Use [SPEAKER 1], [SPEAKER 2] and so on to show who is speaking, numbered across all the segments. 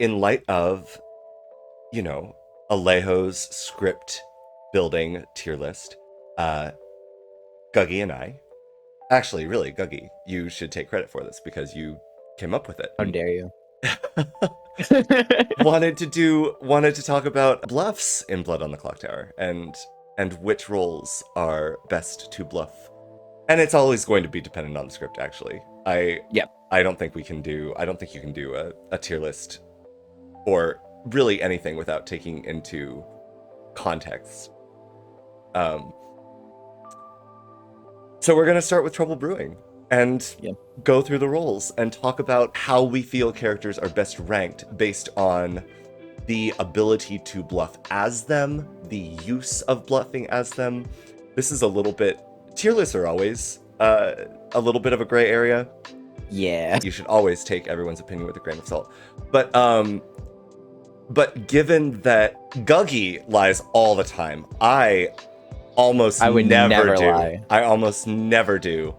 [SPEAKER 1] in light of, Alejo's script building tier list, uh, Guggy and I, actually, really, Guggy, you should take credit for this because you came up with it.
[SPEAKER 2] How dare you?
[SPEAKER 1] wanted to talk about bluffs in Blood on the Clocktower and which roles are best to bluff. And it's always going to be dependent on the script, actually.
[SPEAKER 2] Yep.
[SPEAKER 1] I don't think you can do a tier list or really anything without taking into context. So we're gonna start with Trouble Brewing and go through the roles and talk about how we feel characters are best ranked based on the ability to bluff as them, the use of bluffing as them. This is a little bit, tier lists are always a little bit of a gray area.
[SPEAKER 2] Yeah.
[SPEAKER 1] You should always take everyone's opinion with a grain of salt. But given that Guggy lies all the time, I would never lie. I almost never do.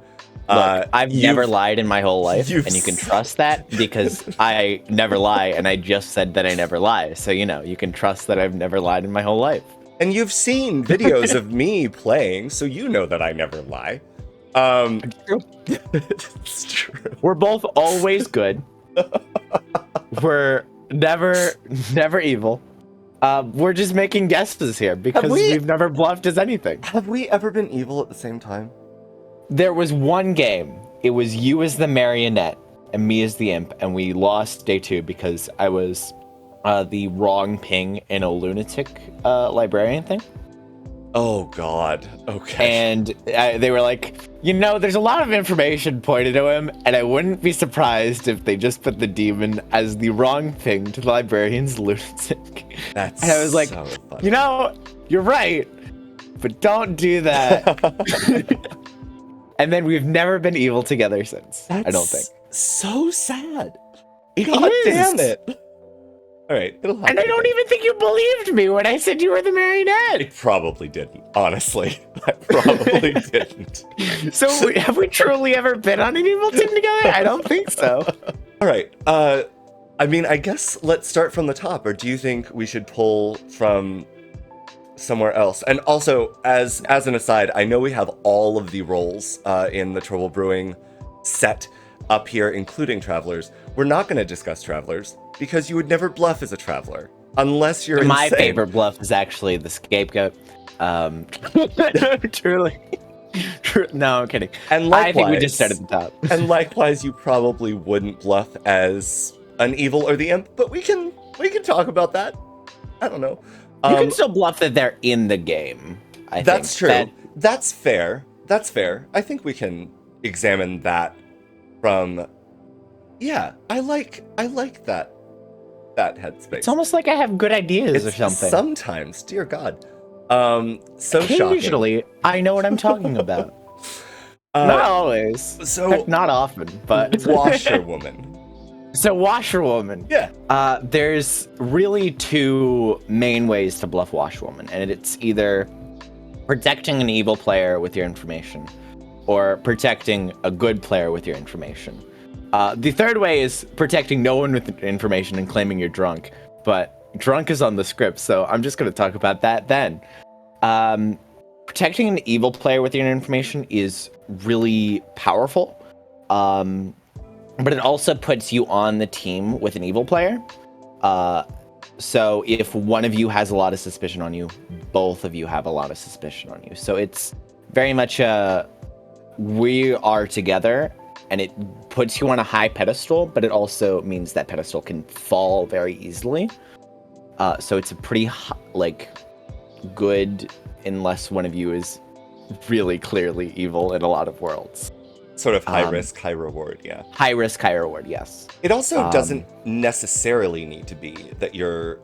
[SPEAKER 2] Look, I've never lied in my whole life, and you can trust that because I never lie, and I just said that I never lie. So, you can trust that I've never lied in my whole life.
[SPEAKER 1] And you've seen videos of me playing, so you know that I never lie.
[SPEAKER 2] It's true.
[SPEAKER 1] It's true.
[SPEAKER 2] We're both always good. We're never evil. We're just making guesses here because we've never bluffed as anything.
[SPEAKER 1] Have we ever been evil at the same time?
[SPEAKER 2] There was one game. It was you as the marionette and me as the imp, and we lost day 2 because I was the wrong ping in a lunatic librarian thing.
[SPEAKER 1] Oh, God. Okay.
[SPEAKER 2] And they were like, there's a lot of information pointed to him, and I wouldn't be surprised if they just put the demon as the wrong ping to the librarian's lunatic.
[SPEAKER 1] That's
[SPEAKER 2] and I was like,
[SPEAKER 1] so funny.
[SPEAKER 2] You're right, but don't do that. And then we've never been evil together since. I don't think.
[SPEAKER 1] So sad.
[SPEAKER 2] God
[SPEAKER 1] damn it. All right, it'll happen.
[SPEAKER 2] And I don't even think you believed me when I said you were the marionette.
[SPEAKER 1] I probably didn't, honestly. I probably didn't.
[SPEAKER 2] So have we truly ever been on an evil team together? I don't think so.
[SPEAKER 1] All right. I guess let's start from the top, or do you think we should pull from somewhere else? And also, as an aside, I know we have all of the roles in the Trouble Brewing set up here, including Travelers. We're not going to discuss Travelers because you would never bluff as a Traveler unless you're
[SPEAKER 2] My
[SPEAKER 1] insane.
[SPEAKER 2] favorite bluff is actually the Scapegoat. Truly. No, I'm kidding.
[SPEAKER 1] And likewise,
[SPEAKER 2] I think we just start at the top.
[SPEAKER 1] And likewise, you probably wouldn't bluff as an evil or the imp, but we can talk about that. I don't know.
[SPEAKER 2] You can still bluff that they're in the game.
[SPEAKER 1] That's true. That's fair. That's fair. I think we can examine that from. Yeah, I like that headspace.
[SPEAKER 2] It's almost like I have good ideas or something.
[SPEAKER 1] Sometimes, dear God. So
[SPEAKER 2] occasionally,
[SPEAKER 1] shocking.
[SPEAKER 2] I know what I'm talking about. Not always.
[SPEAKER 1] So
[SPEAKER 2] not often, but
[SPEAKER 1] Washerwoman.
[SPEAKER 2] So Washerwoman.
[SPEAKER 1] Yeah.
[SPEAKER 2] There's really 2 main ways to bluff Washerwoman, and it's either protecting an evil player with your information, or protecting a good player with your information. The third way is protecting no one with information and claiming you're drunk, but drunk is on the script, so I'm just going to talk about that then. Protecting an evil player with your information is really powerful, but it also puts you on the team with an evil player. So if one of you has a lot of suspicion on you, both of you have a lot of suspicion on you. So it's very much we are together, and it puts you on a high pedestal, but it also means that pedestal can fall very easily. So it's a pretty good, unless one of you is really clearly evil in a lot of worlds.
[SPEAKER 1] Sort of high risk, high reward, yeah.
[SPEAKER 2] High risk, high reward, yes.
[SPEAKER 1] It also doesn't necessarily need to be that you're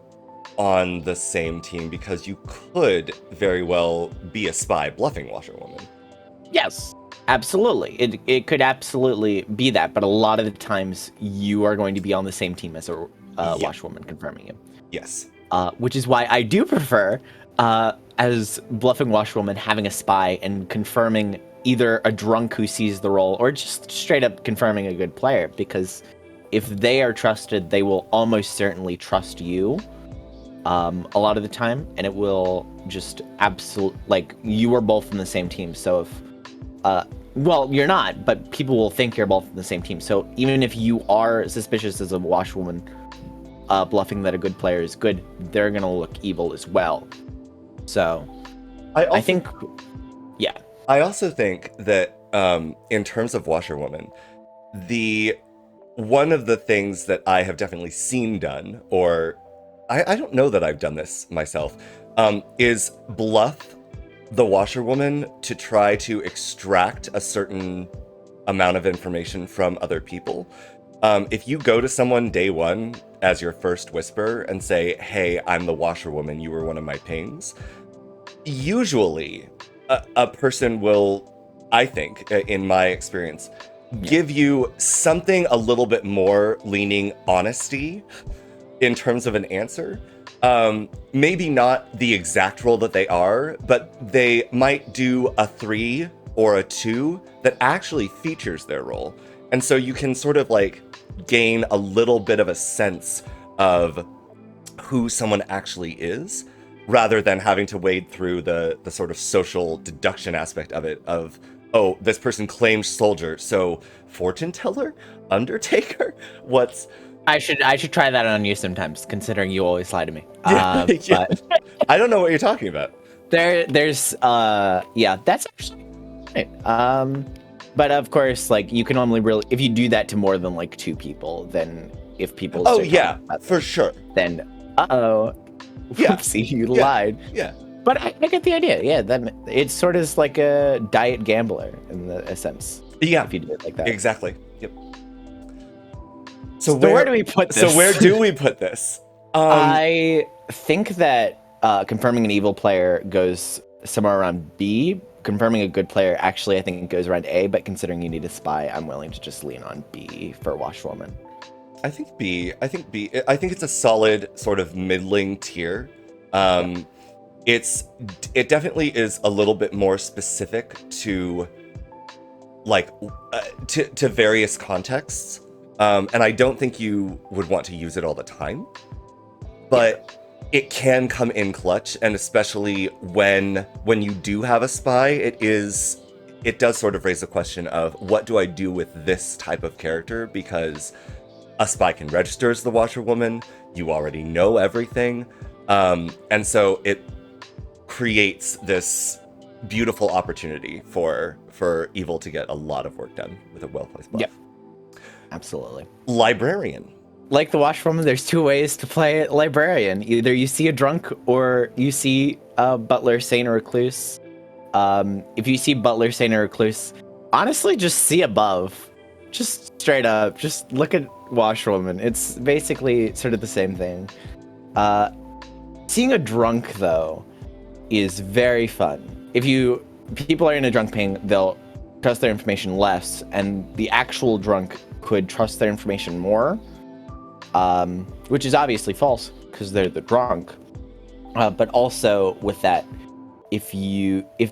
[SPEAKER 1] on the same team, because you could very well be a spy bluffing Washerwoman.
[SPEAKER 2] Yes, absolutely. It could absolutely be that, but a lot of the times you are going to be on the same team as a Washerwoman confirming you.
[SPEAKER 1] Yes.
[SPEAKER 2] Which is why I do prefer, as bluffing Washerwoman, having a spy and confirming either a drunk who sees the role or just straight up confirming a good player, because if they are trusted, they will almost certainly trust you a lot of the time, and it will just like you are both in the same team. So if well, you're not, but people will think you're both in the same team. So even if you are suspicious as a washwoman, bluffing that a good player is good, they're gonna look evil as well. So I think, yeah.
[SPEAKER 1] I also think that in terms of washerwoman, one of the things that I have definitely seen done, or I don't know that I've done this myself, is bluff the washerwoman to try to extract a certain amount of information from other people. If you go to someone day one as your first whisper and say, hey, I'm the washerwoman, you were one of my pings, usually a person will, I think, in my experience, give you something a little bit more leaning honesty in terms of an answer. Maybe not the exact role that they are, but they might do a 3 or a 2 that actually features their role. And so you can sort of like gain a little bit of a sense of who someone actually is, rather than having to wade through the sort of social deduction aspect of it of, oh, this person claims soldier, so fortune teller, undertaker, what's...
[SPEAKER 2] I should try that on you sometimes, considering you always lie to me.
[SPEAKER 1] Yeah.
[SPEAKER 2] But
[SPEAKER 1] I don't know what you're talking about.
[SPEAKER 2] There's yeah, that's actually right. But of course, like you can only really, if you do that to more than like 2 people, then if people
[SPEAKER 1] Oh
[SPEAKER 2] start
[SPEAKER 1] yeah,
[SPEAKER 2] talking about
[SPEAKER 1] for
[SPEAKER 2] that,
[SPEAKER 1] sure.
[SPEAKER 2] then
[SPEAKER 1] Yeah.
[SPEAKER 2] whoopsie, you
[SPEAKER 1] Yeah.
[SPEAKER 2] lied.
[SPEAKER 1] Yeah.
[SPEAKER 2] But I get the idea. Yeah, that it's sort of like a diet gambler in a sense.
[SPEAKER 1] Yeah.
[SPEAKER 2] If you do it like that.
[SPEAKER 1] Exactly. Yep.
[SPEAKER 2] So where do we put this?
[SPEAKER 1] So where do we put this?
[SPEAKER 2] I think that confirming an evil player goes somewhere around B. Confirming a good player, actually, I think it goes around A. But considering you need a spy, I'm willing to just lean on B for Washwoman.
[SPEAKER 1] I think B. I think it's a solid sort of middling tier. It definitely is a little bit more specific to like to various contexts. And I don't think you would want to use it all the time, but it can come in clutch, and especially when you do have a spy, it does sort of raise the question of what do I do with this type of character, because a spy can register as the washerwoman, you already know everything, and so it creates this beautiful opportunity for evil to get a lot of work done with a well-placed bluff.
[SPEAKER 2] Yep. Absolutely.
[SPEAKER 1] Librarian.
[SPEAKER 2] Like the Washwoman, there's 2 ways to play it. Librarian. Either you see a drunk or you see a butler, saint, or recluse. If you see butler, saint, or recluse, honestly, just see above. Just straight up. Just look at Washwoman. It's basically sort of the same thing. Seeing a drunk, though, is very fun. If people are in a drunk ping, they'll trust their information less, and the actual drunk could trust their information more, which is obviously false because they're the drunk. But also with that, if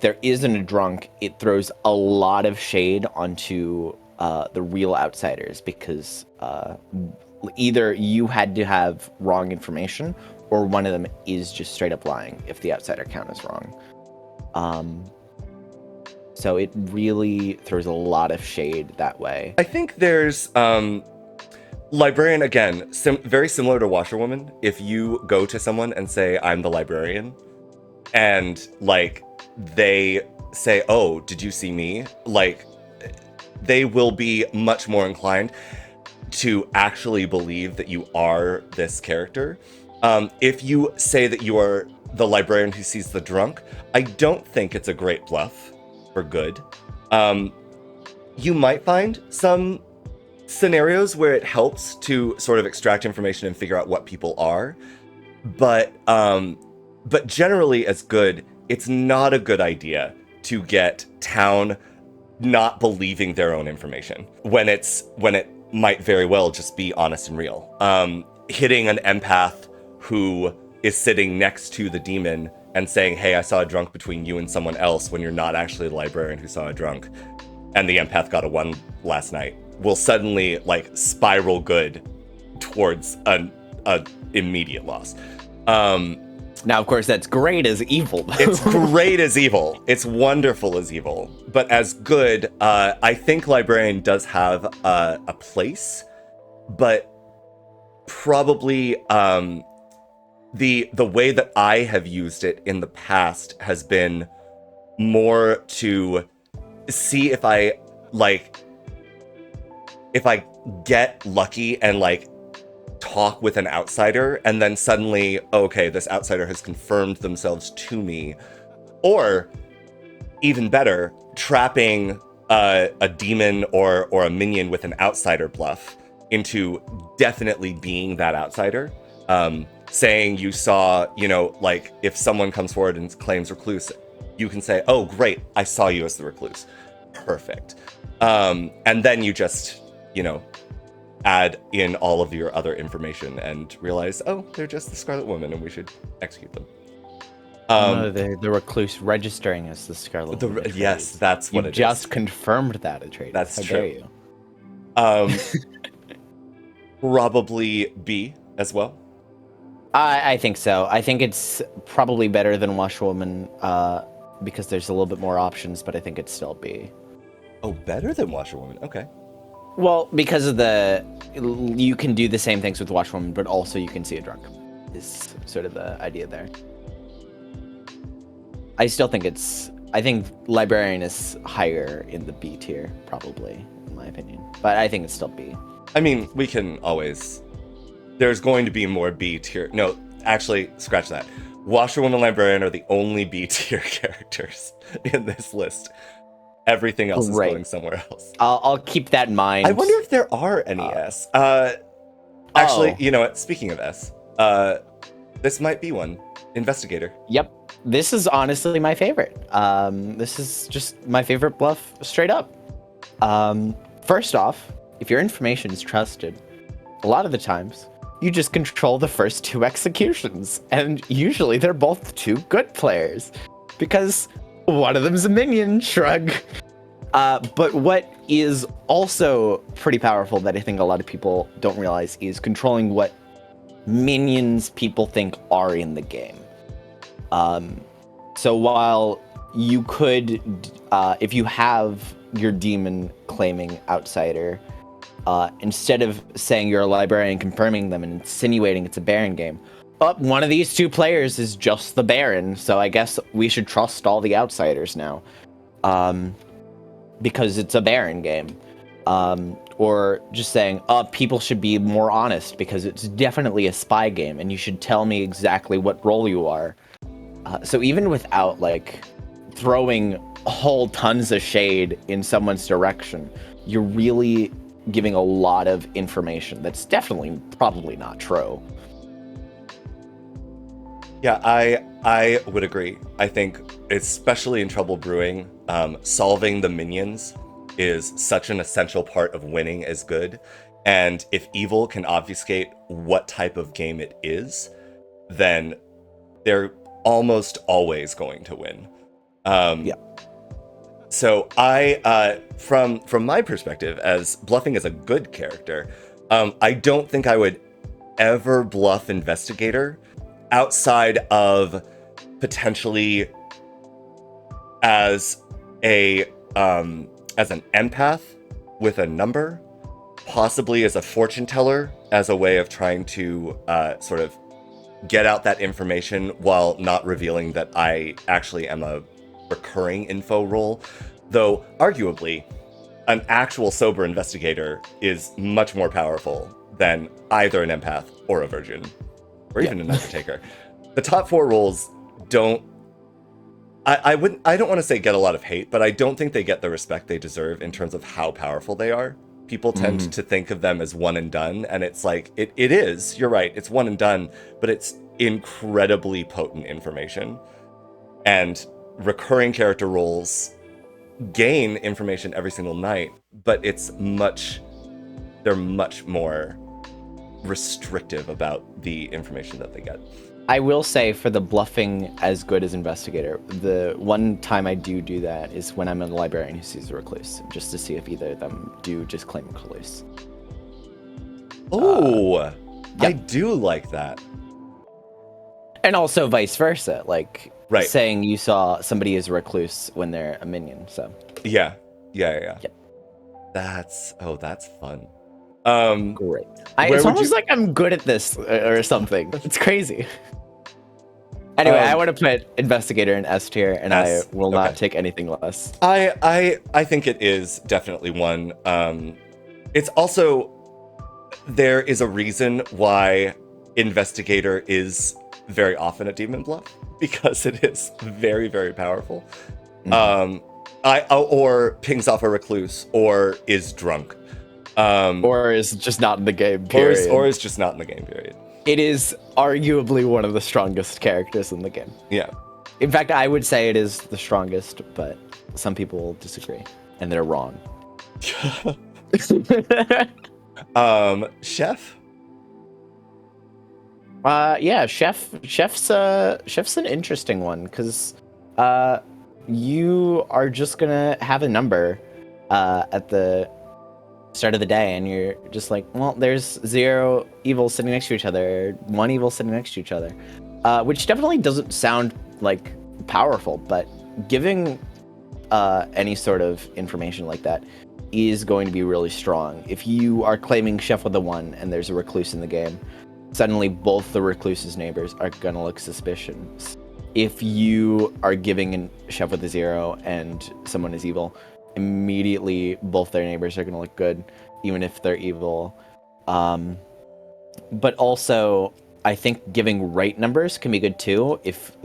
[SPEAKER 2] there isn't a drunk, it throws a lot of shade onto the real outsiders, because either you had to have wrong information, or one of them is just straight up lying if the outsider count is wrong. So it really throws a lot of shade that way.
[SPEAKER 1] I think there's librarian, again, very similar to washerwoman. If you go to someone and say, I'm the librarian, and like they say, oh, did you see me? Like, they will be much more inclined to actually believe that you are this character. If you say that you are the librarian who sees the drunk, I don't think it's a great bluff for good. You might find some scenarios where it helps to sort of extract information and figure out what people are, but generally as good, it's not a good idea to get town not believing their own information when it might very well just be honest and real. Hitting an empath who is sitting next to the demon and saying, hey, I saw a drunk between you and someone else, when you're not actually the librarian who saw a drunk, and the empath got a 1 last night. will suddenly like spiral good towards a immediate loss.
[SPEAKER 2] Now, of course, that's great as evil.
[SPEAKER 1] It's great as evil. It's wonderful as evil. But as good, I think Librarian does have a place, but probably the way that I have used it in the past has been more to see if I get lucky and like talk with an outsider and then suddenly, okay, this outsider has confirmed themselves to me. Or even better, trapping a demon or a minion with an outsider bluff into definitely being that outsider. Saying you saw, like if someone comes forward and claims recluse, you can say, oh, great, I saw you as the recluse. Perfect. And then you just, add in all of your other information and realize, oh, they're just the Scarlet Woman and we should execute them.
[SPEAKER 2] The recluse registering as the Scarlet Woman.
[SPEAKER 1] Yes, that's what
[SPEAKER 2] you
[SPEAKER 1] it is.
[SPEAKER 2] You just confirmed that, Atreides.
[SPEAKER 1] That's
[SPEAKER 2] How
[SPEAKER 1] true.
[SPEAKER 2] Dare you?
[SPEAKER 1] Probably B as well.
[SPEAKER 2] I think so. I think it's probably better than Washerwoman because there's a little bit more options, but I think it's still B.
[SPEAKER 1] Oh, better than Washerwoman. Okay.
[SPEAKER 2] Well, because of you can do the same things with Washerwoman, but also you can see a drunk. Is sort of the idea there. I think Librarian is higher in the B tier, probably, in my opinion. But I think it's still B.
[SPEAKER 1] I mean, we can always... There's going to be more B tier... No, actually, scratch that. Washerwoman and Librarian are the only B tier characters in this list. Everything else is going somewhere else.
[SPEAKER 2] I'll keep that in mind.
[SPEAKER 1] I wonder if there are any S. Actually, you know what? Speaking of S, this might be one. Investigator.
[SPEAKER 2] Yep. This is honestly my favorite. This is just my favorite bluff straight up. First off, if your information is trusted, a lot of the times, you just control the first two executions. And usually they're both two good players. Because one of them's a minion, shrug. But what is also pretty powerful that I think a lot of people don't realize is controlling what minions people think are in the game. So while you could, if you have your demon claiming outsider, instead of saying you're a librarian, confirming them and insinuating it's a Baron game, one of these two players is just the Baron, so I guess we should trust all the outsiders now. Because it's a Baron game. Or just saying, people should be more honest because it's definitely a spy game and you should tell me exactly what role you are. So even without throwing whole tons of shade in someone's direction, you're really giving a lot of information that's definitely probably not true.
[SPEAKER 1] Yeah, I would agree. I think, especially in Trouble Brewing, solving the minions is such an essential part of winning as good. And if evil can obfuscate what type of game it is, then they're almost always going to win.
[SPEAKER 2] Yeah.
[SPEAKER 1] So from my perspective, as bluffing as a good character, I don't think I would ever bluff Investigator outside of potentially as an empath with a number, possibly as a fortune teller, as a way of trying to sort of get out that information while not revealing that I actually am a recurring info role. Though arguably, an actual sober investigator is much more powerful than either an empath or a virgin, or even an undertaker. The top four roles don't. I don't want to say get a lot of hate, but I don't think they get the respect they deserve in terms of how powerful they are. People tend to think of them as one and done, and it's like, it is, you're right, it's one and done, but it's incredibly potent information. And recurring character roles gain information every single night, but they're much more restrictive about the information that they get.
[SPEAKER 2] I will say for the bluffing as good as investigator, the one time I do that is when I'm a librarian who sees a recluse, just to see if either of them do just claim recluse.
[SPEAKER 1] Oh, I
[SPEAKER 2] yep.
[SPEAKER 1] do like that.
[SPEAKER 2] And also vice versa, like
[SPEAKER 1] Right.
[SPEAKER 2] saying you saw somebody as a recluse when they're a minion. So
[SPEAKER 1] Yeah.
[SPEAKER 2] Yep.
[SPEAKER 1] That's fun.
[SPEAKER 2] Great.
[SPEAKER 1] where
[SPEAKER 2] It's
[SPEAKER 1] would
[SPEAKER 2] almost
[SPEAKER 1] you-
[SPEAKER 2] like I'm good at this or something. It's crazy. Anyway, I want to put investigator in S tier, and
[SPEAKER 1] S,
[SPEAKER 2] I will not
[SPEAKER 1] okay.
[SPEAKER 2] take anything less.
[SPEAKER 1] I think it is definitely one. It's also, there is a reason why investigator is very often a demon bluff, because it is very, very powerful. Or pings off a recluse, or is drunk,
[SPEAKER 2] Or is just not in the game. Period.
[SPEAKER 1] or is just not in the game. Period.
[SPEAKER 2] It is arguably one of the strongest characters in the game.
[SPEAKER 1] Yeah.
[SPEAKER 2] In fact, I would say it is the strongest, but some people disagree, and they're wrong.
[SPEAKER 1] Chef.
[SPEAKER 2] Yeah, chef's an interesting one because you are just gonna have a number at the start of the day, and you're just like, well, there's 0 evils sitting next to each other, 1 evil sitting next to each other, which definitely doesn't sound like powerful, but giving any sort of information like that is going to be really strong. If you are claiming chef with a 1 and there's a recluse in the game, suddenly both the recluse's neighbors are gonna look suspicious. If you are giving a chef with a 0 and someone is evil, immediately both their neighbors are gonna look good, even if they're evil. But also, I think giving right numbers can be good too. If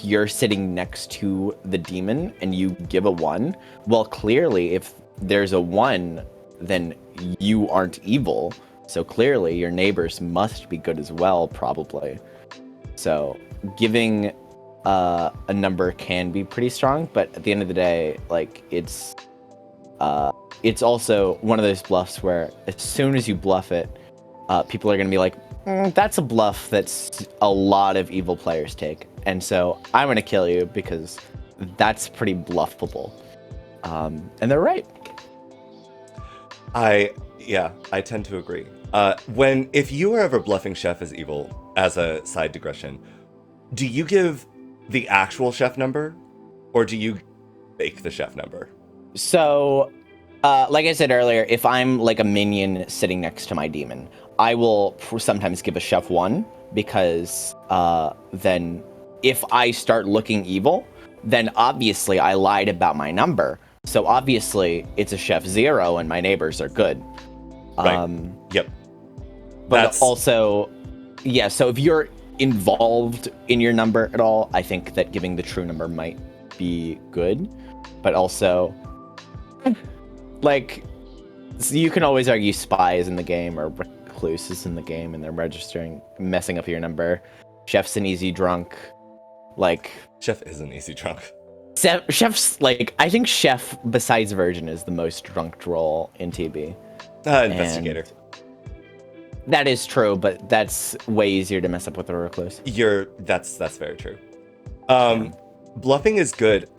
[SPEAKER 2] you're sitting next to the demon and you give a 1, well, clearly if there's a 1, then you aren't evil. So clearly your neighbors must be good as well, probably. So giving a number can be pretty strong, but at the end of the day, like it's also one of those bluffs where as soon as you bluff it, people are going to be like, that's a bluff that's a lot of evil players take. And so I'm going to kill you because that's pretty bluffable. And they're right.
[SPEAKER 1] I tend to agree. If you are ever bluffing chef as evil, as a side digression, do you give the actual chef number, or do you fake the chef number?
[SPEAKER 2] So, like I said earlier, if I'm like a minion sitting next to my demon, I will sometimes give a chef 1, because then if I start looking evil, then obviously I lied about my number. So obviously it's a chef 0 and my neighbors are good.
[SPEAKER 1] Right. Yep.
[SPEAKER 2] But also, yeah, so if you're involved in your number at all, I think that giving the true number might be good. But also, like, so you can always argue spies in the game or recluses in the game, and they're messing up your number. Chef's an easy drunk. Like,
[SPEAKER 1] chef is an easy drunk.
[SPEAKER 2] Chef's, like, I think chef, besides virgin, is the most drunk role in TB.
[SPEAKER 1] Investigator.
[SPEAKER 2] And that is true, but that's way easier to mess up with a recluse.
[SPEAKER 1] That's very true. Bluffing is good.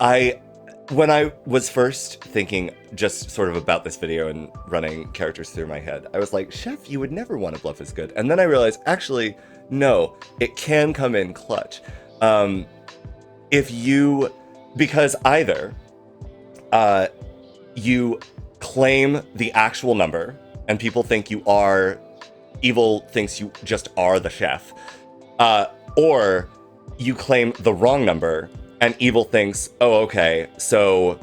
[SPEAKER 1] When I was first thinking just sort of about this video and running characters through my head, I was like, chef, you would never want to bluff as good. And then I realized, actually, no, it can come in clutch. Because either you claim the actual number and people think you are, evil thinks you just are the chef, or you claim the wrong number and evil thinks, oh, okay, so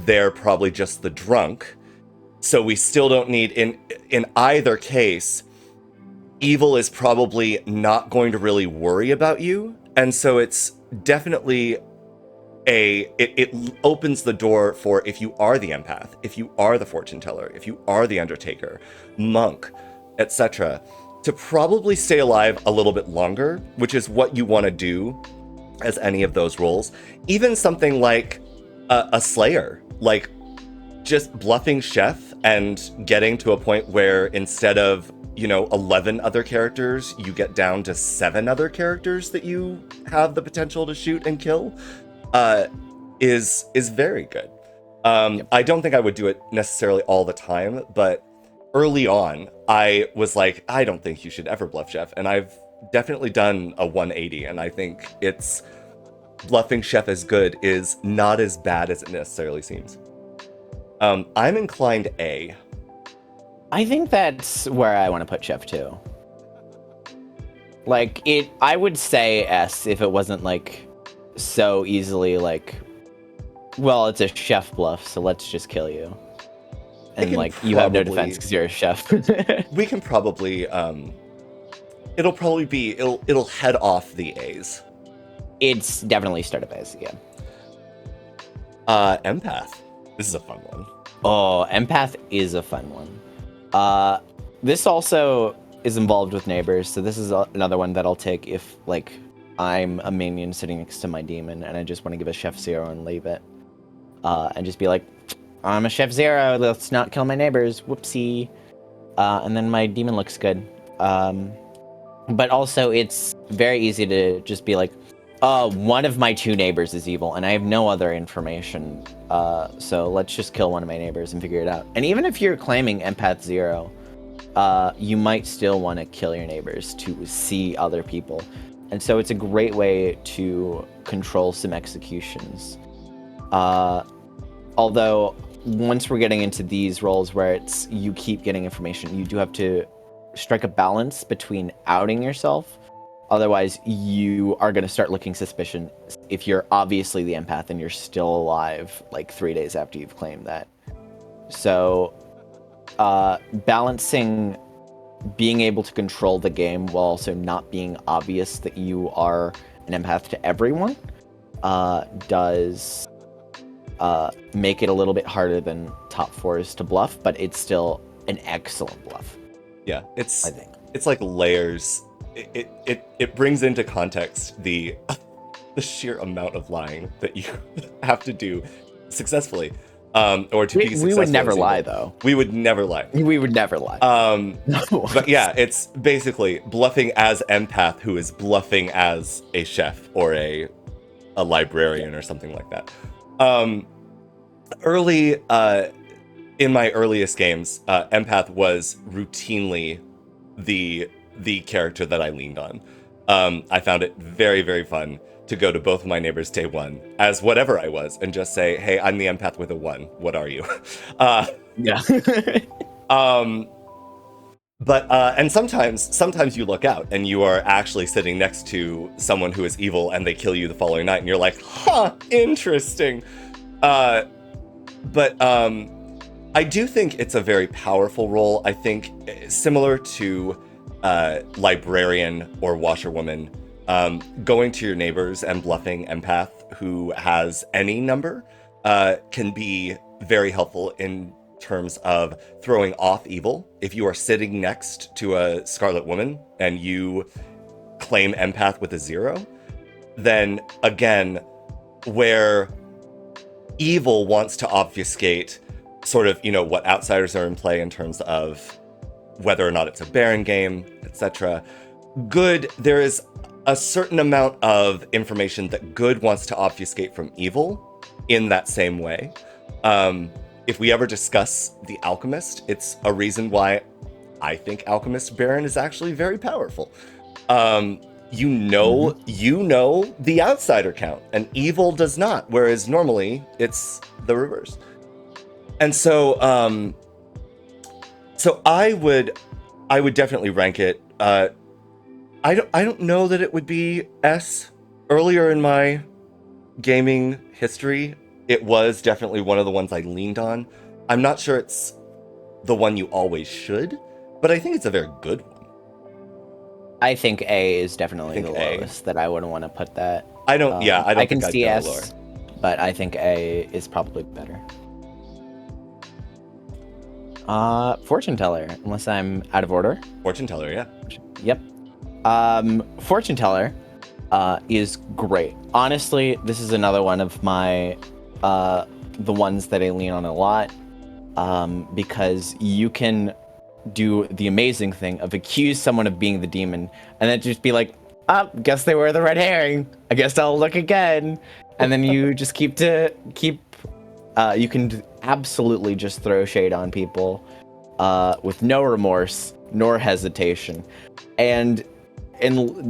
[SPEAKER 1] they're probably just the drunk. So we still don't need, in either case, evil is probably not going to really worry about you. And so it's definitely it opens the door for, if you are the empath, if you are the fortune teller, if you are the undertaker, monk, etc., to probably stay alive a little bit longer, which is what you want to do as any of those roles. Even something like a slayer, like just bluffing chef and getting to a point where instead of 11 other characters, you get down to 7 other characters that you have the potential to shoot and kill, is very good. I don't think I would do it necessarily all the time, but early on, I was like, I don't think you should ever bluff Chef, and I've definitely done a 180, and I think it's bluffing Chef as good is not as bad as it necessarily seems. I'm inclined A.
[SPEAKER 2] I think that's where I want to put Chef too. Like I would say S if it wasn't like so easily like, well, it's a Chef bluff, so let's just kill you. And like you have no defense because you're a Chef.
[SPEAKER 1] We can probably it'll head off the A's.
[SPEAKER 2] It's definitely startup A's, yeah.
[SPEAKER 1] Empath. This is a fun one.
[SPEAKER 2] Oh, Empath is a fun one. This also is involved with neighbors, so this is another one that I'll take if like I'm a minion sitting next to my demon and I just want to give a Chef 0 and leave it. And just be like, I'm a Chef 0, let's not kill my neighbors, whoopsie. And then my demon looks good. But also it's very easy to just be like, one of my 2 neighbors is evil and I have no other information. So let's just kill one of my neighbors and figure it out. And even if you're claiming Empath 0, you might still want to kill your neighbors to see other people. And so it's a great way to control some executions. Although once we're getting into these roles where it's you keep getting information, you do have to strike a balance between outing yourself. Otherwise, you are going to start looking suspicious if you're obviously the empath and you're still alive like 3 days after you've claimed that. So, balancing being able to control the game while also not being obvious that you are an empath to everyone does make it a little bit harder than top 4s to bluff, but it's still an excellent bluff.
[SPEAKER 1] Yeah, it's like layers. It brings into context the sheer amount of lying that you have to do successfully, or to be successful.
[SPEAKER 2] We would never lie, though.
[SPEAKER 1] We would never lie.
[SPEAKER 2] We would never lie.
[SPEAKER 1] No. But yeah, it's basically bluffing as empath who is bluffing as a chef or a librarian or something like that. In my earliest games, empath was routinely the character that I leaned on. I found it very, very fun to go to both of my neighbors day one as whatever I was and just say, hey, I'm the empath with a 1. What are you?
[SPEAKER 2] Yeah.
[SPEAKER 1] And sometimes you look out and you are actually sitting next to someone who is evil and they kill you the following night and you're like, huh, interesting. But I do think it's a very powerful role. I think similar to librarian or washerwoman, going to your neighbors and bluffing empath who has any number can be very helpful in terms of throwing off evil. If you are sitting next to a Scarlet Woman and you claim empath with a 0, then again, where evil wants to obfuscate sort of, what outsiders are in play in terms of whether or not it's a Baron game, etc. Good, there is a certain amount of information that good wants to obfuscate from evil in that same way. If we ever discuss the Alchemist, it's a reason why I think Alchemist Baron is actually very powerful. You know the outsider count, and evil does not, whereas normally it's the reverse. And so I would definitely rank it. I don't know that it would be S. Earlier in my gaming history, it was definitely one of the ones I leaned on. I'm not sure it's the one you always should, but I think it's a very good one.
[SPEAKER 2] I think A is definitely the lowest that I wouldn't want to put that.
[SPEAKER 1] I don't
[SPEAKER 2] I can
[SPEAKER 1] think
[SPEAKER 2] see
[SPEAKER 1] I'd
[SPEAKER 2] S,
[SPEAKER 1] go lower.
[SPEAKER 2] but I think A is probably better. Fortune teller, unless I'm out of order.
[SPEAKER 1] Fortune teller, yeah.
[SPEAKER 2] Yep. Fortune teller is great. Honestly, this is another one of my the ones that I lean on a lot, because you can do the amazing thing of accuse someone of being the demon and then just be like, guess they were the red herring. I guess I'll look again. And then you just keep you can absolutely just throw shade on people with no remorse nor hesitation. And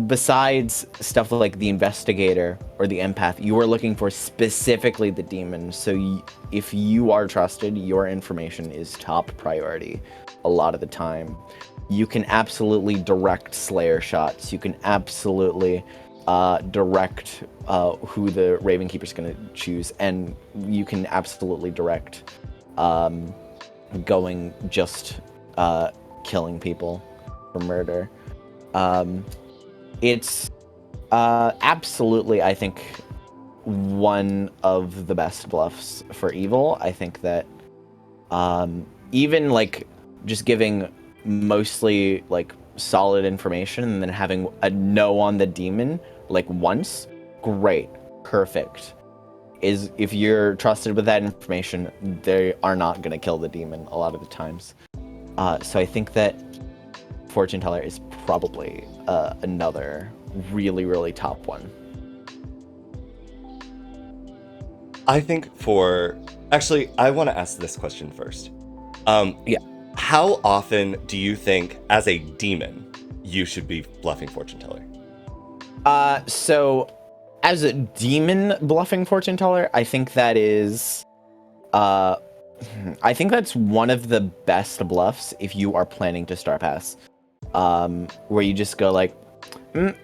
[SPEAKER 2] besides stuff like the investigator or the empath, you are looking for specifically the demon. So if you are trusted, your information is top priority a lot of the time. You can absolutely direct Slayer shots. You can absolutely direct who the Raven Keeper's going to choose. And you can absolutely direct going just killing people for murder. It's absolutely, I think, one of the best bluffs for evil. I think that even like just giving mostly like solid information and then having a no on the demon like once, great, perfect. Is if you're trusted with that information, they are not going to kill the demon a lot of the times. So I think that Fortune Teller is probably another really, really top one.
[SPEAKER 1] I think actually, I want to ask this question first.
[SPEAKER 2] Yeah.
[SPEAKER 1] How often do you think, as a demon, you should be bluffing Fortune Teller?
[SPEAKER 2] So as a demon bluffing Fortune Teller, I think that is I think that's one of the best bluffs if you are planning to Star Pass. Where you just go like,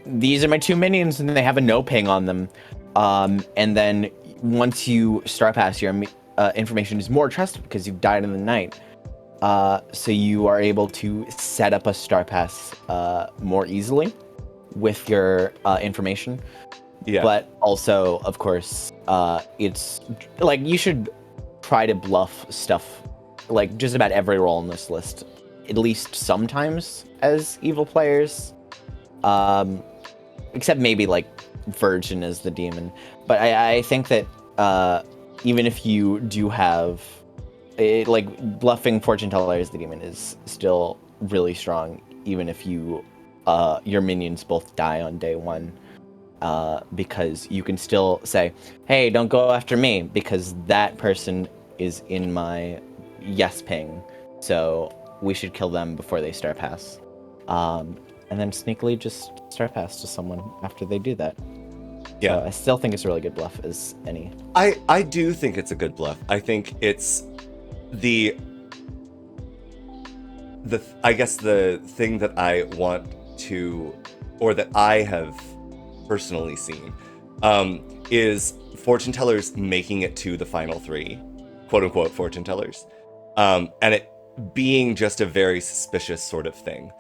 [SPEAKER 2] these are my two minions and they have a no ping on them. And then once you Star Pass, your information is more trusted because you've died in the night. So you are able to set up a Star Pass more easily with your information.
[SPEAKER 1] Yeah.
[SPEAKER 2] But also, of course, it's like you should try to bluff stuff like just about every role in this list, at least sometimes as evil players. Except maybe like Virgin as the demon. But I think that even if you do have like bluffing Fortune Teller as the demon is still really strong, even if you your minions both die on day one. Because you can still say, hey, don't go after me, because that person is in my yes ping, so we should kill them before they Star Pass. And then sneakily just Star Pass to someone after they do that.
[SPEAKER 1] Yeah.
[SPEAKER 2] So I still think it's a really good bluff as any.
[SPEAKER 1] I do think it's a good bluff. I think it's I guess the thing that I want to, or that I have personally seen, is Fortune Tellers making it to the final three, quote unquote Fortune Tellers, and it being just a very suspicious sort of thing,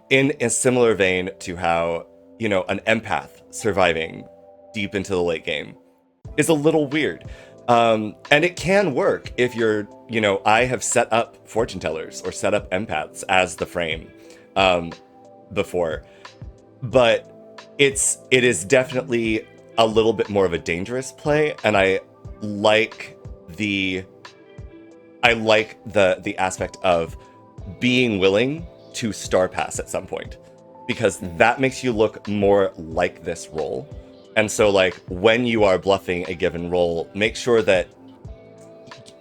[SPEAKER 1] in a similar vein to how, you know, an empath surviving deep into the late game is a little weird. And it can work if you're, you know, I have set up Fortune Tellers or set up empaths as the frame before, but it is definitely a little bit more of a dangerous play, and I like the aspect of being willing to Star Pass at some point, because that makes you look more like this role. And so, like, when you are bluffing a given role, make sure that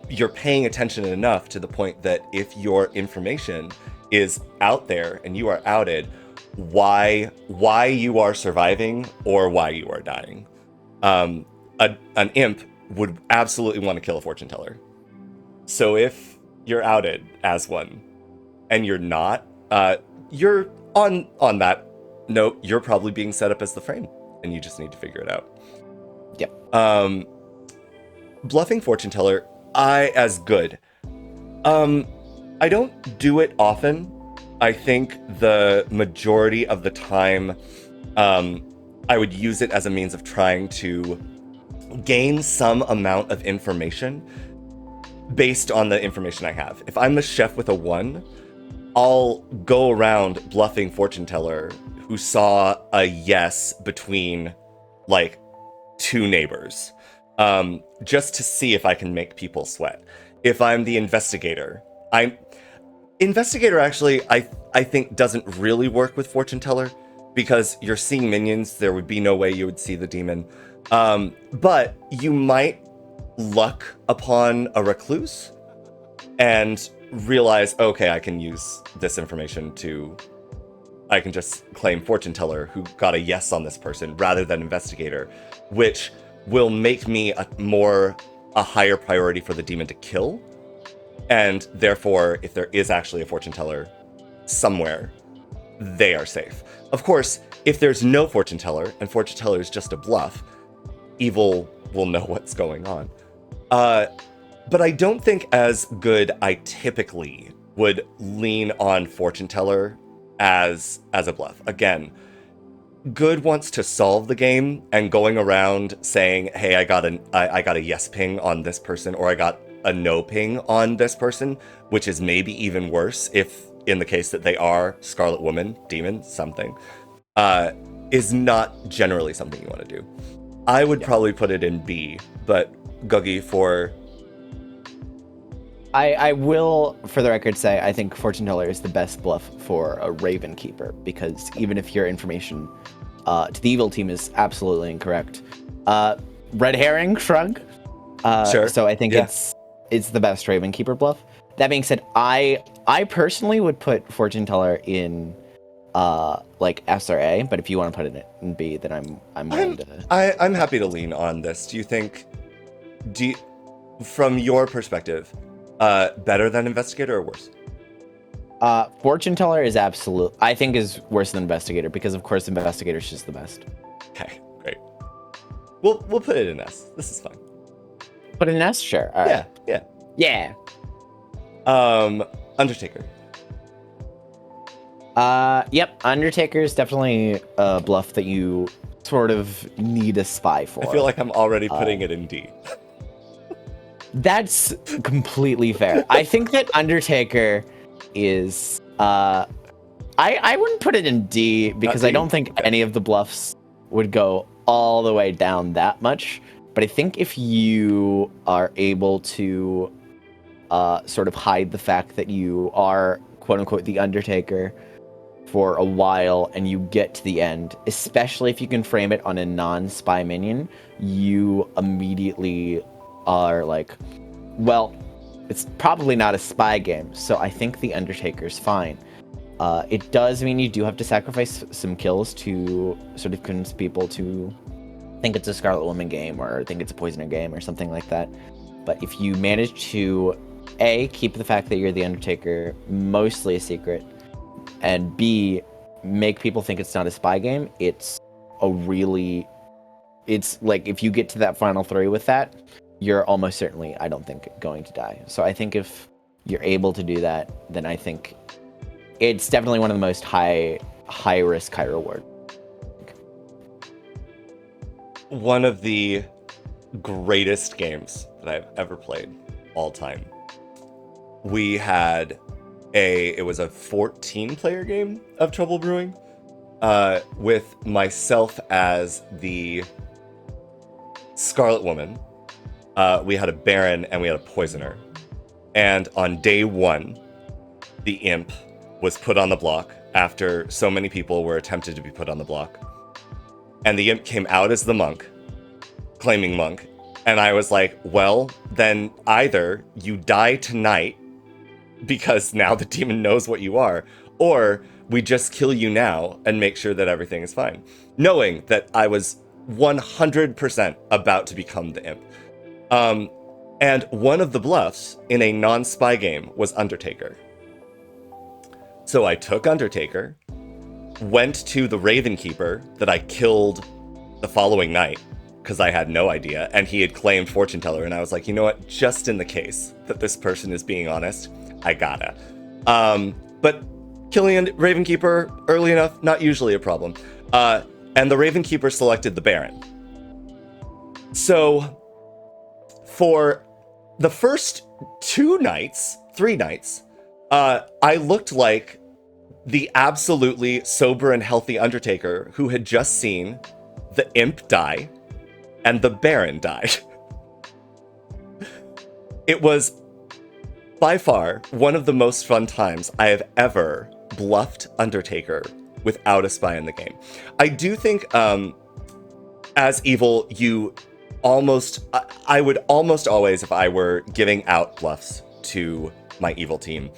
[SPEAKER 1] you're paying attention enough to the point that if your information is out there and you are outed, why you are surviving or why you are dying. An imp would absolutely want to kill a Fortune Teller. So if you're outed as one and you're not, you're on that note, you're probably being set up as the frame, and you just need to figure it out.
[SPEAKER 2] Yep.
[SPEAKER 1] Bluffing Fortune Teller, as good. I don't do it often. I think the majority of the time, I would use it as a means of trying to gain some amount of information based on the information I have. If I'm the chef with a 1, I'll go around bluffing Fortune Teller who saw a yes between, like, 2 neighbors, just to see if I can make people sweat. If I'm the investigator, Investigator actually, I think doesn't really work with Fortune Teller because you're seeing minions. There would be no way you would see the demon. But you might luck upon a recluse and realize, okay, I can use this information to. I can just claim Fortune Teller who got a yes on this person rather than Investigator, which will make me a higher priority for the demon to kill. And therefore, if there is actually a Fortune Teller somewhere, they are safe. Of course, if there's no Fortune Teller and Fortune Teller is just a bluff, evil will know what's going on. But I don't think as good I typically would lean on Fortune Teller as a bluff. Again, good wants to solve the game, and going around saying, hey, I got a yes ping on this person, or I got a no ping on this person, which is maybe even worse if in the case that they are Scarlet Woman, demon, something, is not generally something you want to do. I would probably put it in B, but Guggy for...
[SPEAKER 2] I will, for the record, say I think Fortune Teller is the best bluff for a Raven Keeper, because even if your information to the evil team is absolutely incorrect, red herring, shrug.
[SPEAKER 1] Sure.
[SPEAKER 2] So I think it's the best Raven Keeper bluff. That being said, I personally would put Fortune Teller in like S or A, but if you want to put it in B, then I'm willing to.
[SPEAKER 1] I'm happy to lean on this. Do you think, from your perspective, better than Investigator or worse?
[SPEAKER 2] Fortune Teller is I think is worse than Investigator, because of course Investigator is just the best.
[SPEAKER 1] Okay, great. We'll put it in S. This is fine.
[SPEAKER 2] Put it in S, sure. All right. Yeah.
[SPEAKER 1] Undertaker.
[SPEAKER 2] Yep. Undertaker is definitely a bluff that you sort of need a spy for.
[SPEAKER 1] I feel like I'm already putting it in D.
[SPEAKER 2] That's completely fair. I think that Undertaker is I wouldn't put it in D because I don't think any of the bluffs would go all the way down that much. But I think if you are able to sort of hide the fact that you are quote unquote the Undertaker for a while and you get to the end, especially if you can frame it on a non-spy minion, you immediately are like, well, it's probably not a spy game, so I think the Undertaker's fine. It does mean you do have to sacrifice some kills to sort of convince people to think it's a Scarlet Woman game or think it's a Poisoner game or something like that. But if you manage to A, keep the fact that you're the Undertaker mostly a secret, and B, make people think it's not a spy game, it's like if you get to that final 3 with that, you're almost certainly, I don't think, going to die. So I think if you're able to do that, then I think it's definitely one of the most high risk, high reward.
[SPEAKER 1] One of the greatest games that I've ever played all time. We had it was a 14-player game of Trouble Brewing, with myself as the Scarlet Woman. We had a Baron and we had a Poisoner. And on day 1, the Imp was put on the block after so many people were attempted to be put on the block. And the Imp came out as the Monk, claiming Monk. And I was like, well, then either you die tonight because now the demon knows what you are, or we just kill you now and make sure that everything is fine. Knowing that I was 100% about to become the Imp. And one of the bluffs in a non-spy game was Undertaker. So I took Undertaker, went to the Raven Keeper that I killed the following night because I had no idea, and he had claimed Fortune Teller, and I was like, you know what, just in the case that this person is being honest, I gotta. But killing a Raven Keeper early enough, not usually a problem. And the Raven Keeper selected the Baron. So for the first 3 nights, I looked like the absolutely sober and healthy Undertaker who had just seen the Imp die and the Baron died. It was by far, one of the most fun times I have ever bluffed Undertaker without a spy in the game. I do think, as evil, you almost, I would almost always, if I were giving out bluffs to my evil team,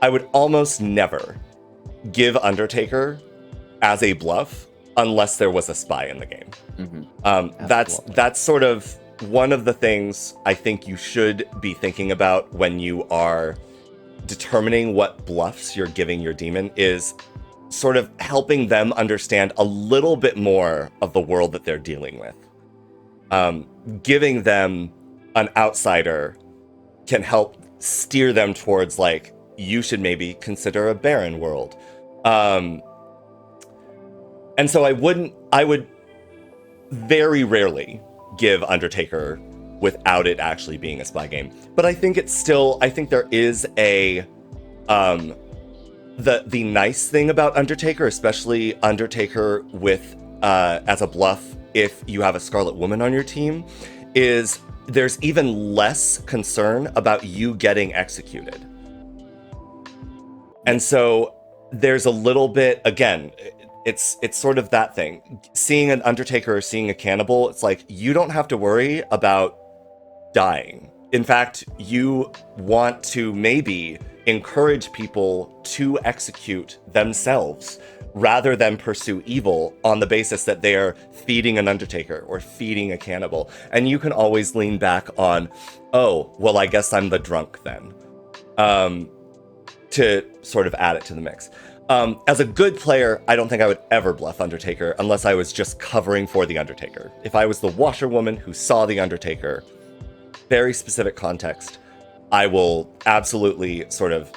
[SPEAKER 1] I would almost never give Undertaker as a bluff unless there was a spy in the game. That's sort of one of the things I think you should be thinking about when you are determining what bluffs you're giving your demon, is sort of helping them understand a little bit more of the world that they're dealing with. Giving them an outsider can help steer them towards, like, you should maybe consider a barren world. And so I would very rarely give Undertaker without it actually being a spy game. But I think there is a, the nice thing about Undertaker, especially Undertaker with, as a bluff, if you have a Scarlet Woman on your team, is there's even less concern about you getting executed. And so there's a little bit, again, it's sort of that thing. Seeing an Undertaker or seeing a cannibal, it's like, you don't have to worry about dying. In fact, you want to maybe encourage people to execute themselves rather than pursue evil on the basis that they are feeding an Undertaker or feeding a cannibal. And you can always lean back on, oh, well, I guess I'm the drunk then, to sort of add it to the mix. As a good player, I don't think I would ever bluff Undertaker unless I was just covering for the Undertaker. If I was the washerwoman who saw the Undertaker, very specific context, I will absolutely sort of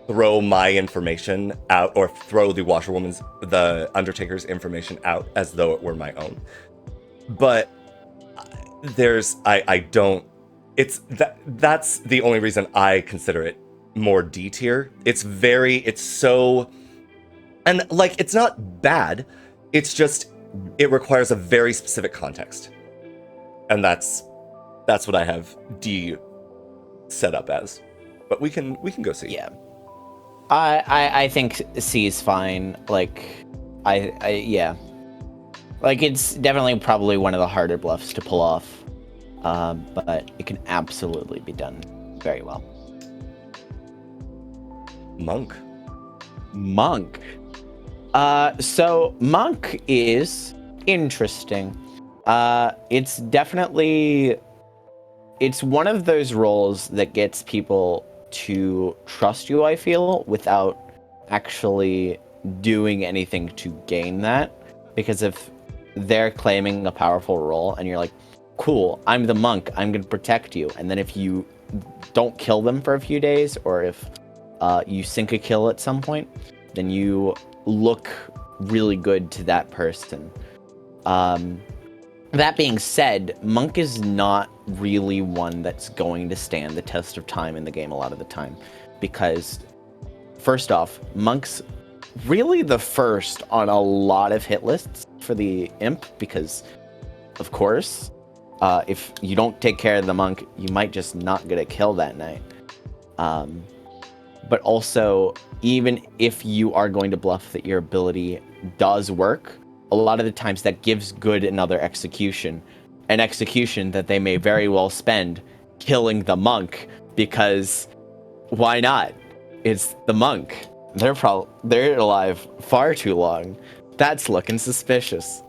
[SPEAKER 1] throw my information out, or throw the Undertaker's information out as though it were my own. But that's the only reason I consider it more D tier. It's so, and like, it's not bad. It's just, it requires a very specific context. And that's what I have D set up as. But we can go C.
[SPEAKER 2] Yeah. I think C is fine. Like, yeah. Like, it's definitely probably one of the harder bluffs to pull off. But it can absolutely be done very well.
[SPEAKER 1] Monk.
[SPEAKER 2] So Monk is interesting. It's one of those roles that gets people to trust you, I feel, without actually doing anything to gain that. Because if they're claiming a powerful role and you're like, cool, I'm the monk, I'm going to protect you. And then if you don't kill them for a few days, or if you sink a kill at some point, then you look really good to that person. That being said, Monk is not really one that's going to stand the test of time in the game a lot of the time. Because, first off, Monk's really the first on a lot of hit lists for the Imp, because, of course, if you don't take care of the Monk, you might just not get a kill that night. But also, even if you are going to bluff that your ability does work, a lot of the times that gives good another execution. An execution that they may very well spend killing the Monk, because why not? It's the Monk. They're alive far too long. That's looking suspicious.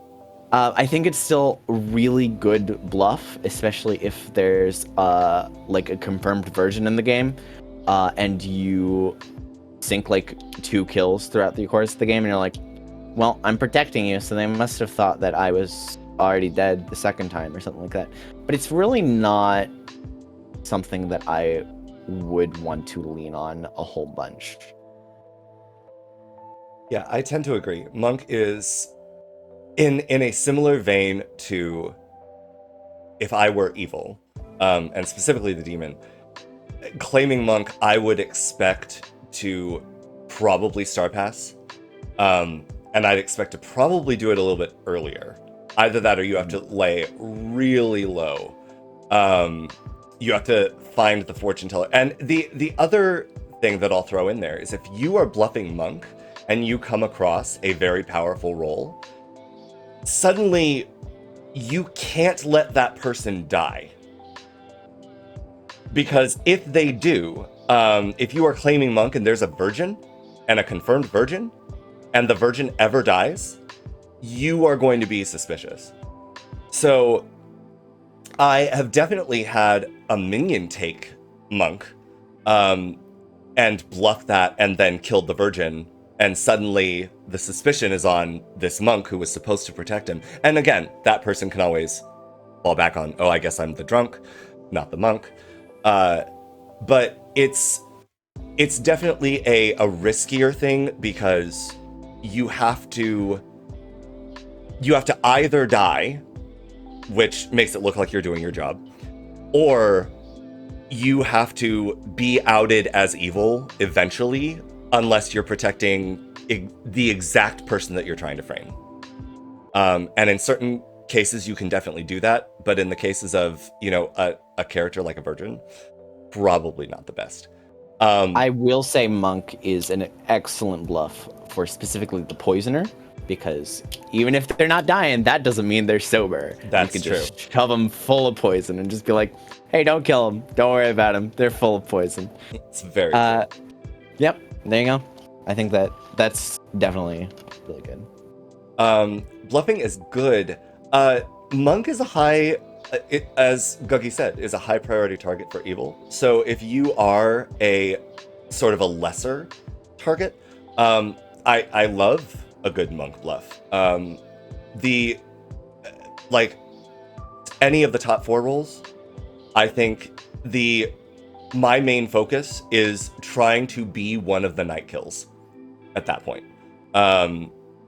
[SPEAKER 2] I think it's still a really good bluff, especially if there's like a confirmed version in the game, and you sink like 2 kills throughout the course of the game, and you're like, well, I'm protecting you, so they must have thought that I was already dead the second time or something like that. But it's really not something that I would want to lean on a whole bunch.
[SPEAKER 1] Yeah, I tend to agree. Monk is in a similar vein to if I were evil, and specifically the demon. Claiming Monk, I would expect to probably Star Pass, and I'd expect to probably do it a little bit earlier. Either that or you have to lay really low. you have to find the fortune teller. And the other thing that I'll throw in there is if you are bluffing monk and you come across a very powerful roll, suddenly you can't let that person die. Because if they do, if you are claiming monk and there's a virgin and a confirmed virgin, and the virgin ever dies, you are going to be suspicious. So I have definitely had a minion take monk and bluff that and then killed the virgin, and suddenly the suspicion is on this monk who was supposed to protect him. And again, that person can always fall back on, oh, I guess I'm the drunk, not the monk. But it's definitely a riskier thing because you have to either die, which makes it look like you're doing your job, or you have to be outed as evil eventually, unless you're protecting the exact person that you're trying to frame. And in certain cases, you can definitely do that, but in the cases of, a character like a virgin, probably not the best.
[SPEAKER 2] I will say monk is an excellent bluff for specifically the poisoner, because even if they're not dying, that doesn't mean they're sober.
[SPEAKER 1] That's
[SPEAKER 2] you can
[SPEAKER 1] true.
[SPEAKER 2] Just shove them full of poison and just be like, hey, don't kill them. Don't worry about them. They're full of poison.
[SPEAKER 1] It's very true.
[SPEAKER 2] Yep, there you go. I think that's definitely really good.
[SPEAKER 1] Bluffing is good. Monk is a high, as Guggy said, is a high priority target for evil. So if you are a sort of a lesser target, I love a good monk bluff. Any of the top 4 rolls, I think my main focus is trying to be one of the night kills at that point.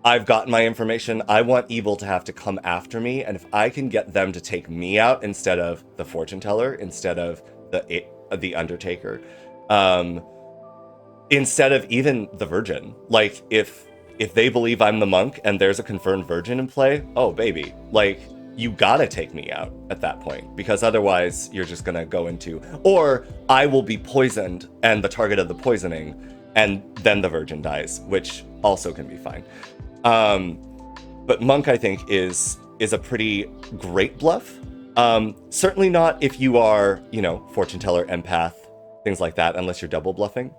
[SPEAKER 1] I've gotten my information. I want evil to have to come after me, and if I can get them to take me out instead of the fortune teller, instead of the undertaker, instead of even the virgin, like if they believe I'm the monk and there's a confirmed virgin in play, oh baby, like you gotta take me out at that point, because otherwise you're just gonna go into, or I will be poisoned and the target of the poisoning, and then the virgin dies, which also can be fine. But monk, I think, is a pretty great bluff. Certainly not if you are, fortune teller, empath, things like that, unless you're double bluffing.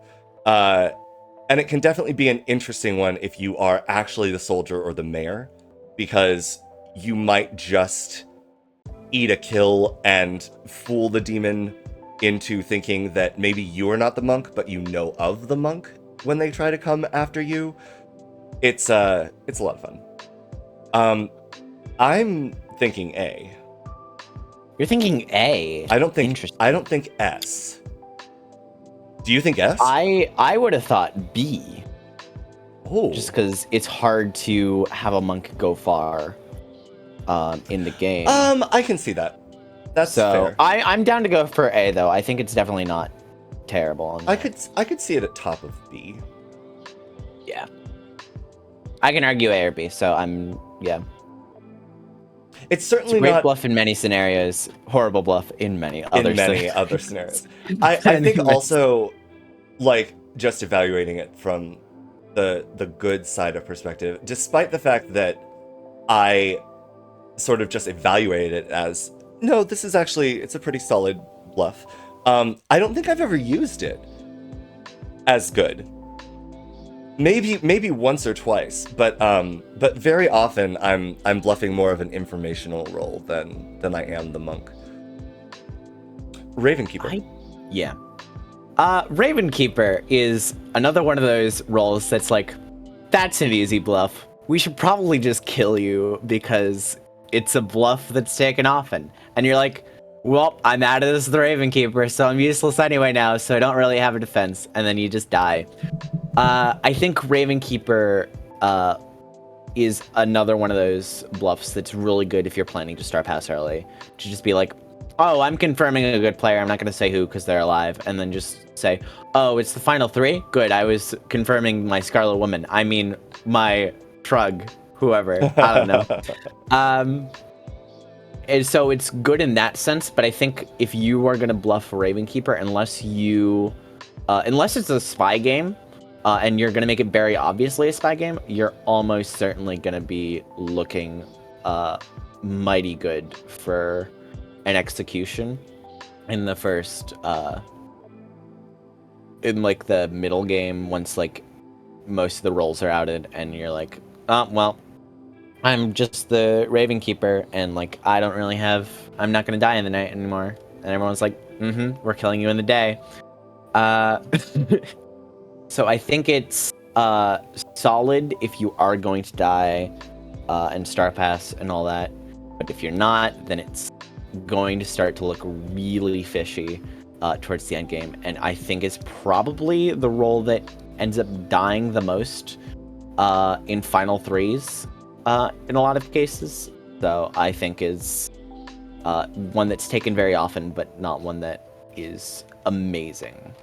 [SPEAKER 1] And it can definitely be an interesting one if you are actually the soldier or the mayor, because you might just eat a kill and fool the demon into thinking that maybe you are not the monk, but you know of the monk when they try to come after you. It's a lot of fun. I'm thinking A.
[SPEAKER 2] You're thinking A.
[SPEAKER 1] I don't think S. Do you think S?
[SPEAKER 2] I would have thought B.
[SPEAKER 1] Oh.
[SPEAKER 2] Just because it's hard to have a monk go far in the game.
[SPEAKER 1] I can see that. That's fair.
[SPEAKER 2] I'm down to go for A, though. I think it's definitely not terrible.
[SPEAKER 1] I could see it at top of B.
[SPEAKER 2] Yeah. I can argue A or B, so yeah.
[SPEAKER 1] It's certainly
[SPEAKER 2] great
[SPEAKER 1] not
[SPEAKER 2] bluff in many scenarios, horrible bluff in many other
[SPEAKER 1] scenarios. I think also, like, just evaluating it from the good side of perspective, despite the fact that I sort of just evaluated it as, no, this is actually, it's a pretty solid bluff. I don't think I've ever used it as good. Maybe once or twice, but very often I'm bluffing more of an informational role than I am the monk. Ravenkeeper.
[SPEAKER 2] Yeah. Ravenkeeper is another one of those roles that's like, that's an easy bluff. We should probably just kill you because it's a bluff that's taken often. And you're like, well, I'm out of this the Ravenkeeper, so I'm useless anyway now, so I don't really have a defense. And then you just die. I think Ravenkeeper is another one of those bluffs that's really good if you're planning to start pass early. To just be like, oh, I'm confirming a good player. I'm not going to say who because they're alive. And then just say, oh, it's the final 3? Good, I was confirming my Scarlet Woman. I mean, my Trug, whoever. I don't know. so it's good in that sense, but I think if you are gonna bluff Ravenkeeper, unless it's a spy game, and you're gonna make it very obviously a spy game, you're almost certainly gonna be looking mighty good for an execution in the first in like the middle game, once like most of the rolls are outed and you're like, oh well, I'm just the Ravenkeeper and like I'm not gonna die in the night anymore. And everyone's like, we're killing you in the day. So I think it's solid if you are going to die and Star Pass and all that. But if you're not, then it's going to start to look really fishy towards the end game. And I think it's probably the role that ends up dying the most in Final Threes in a lot of cases. So I think is one that's taken very often, but not one that is amazing.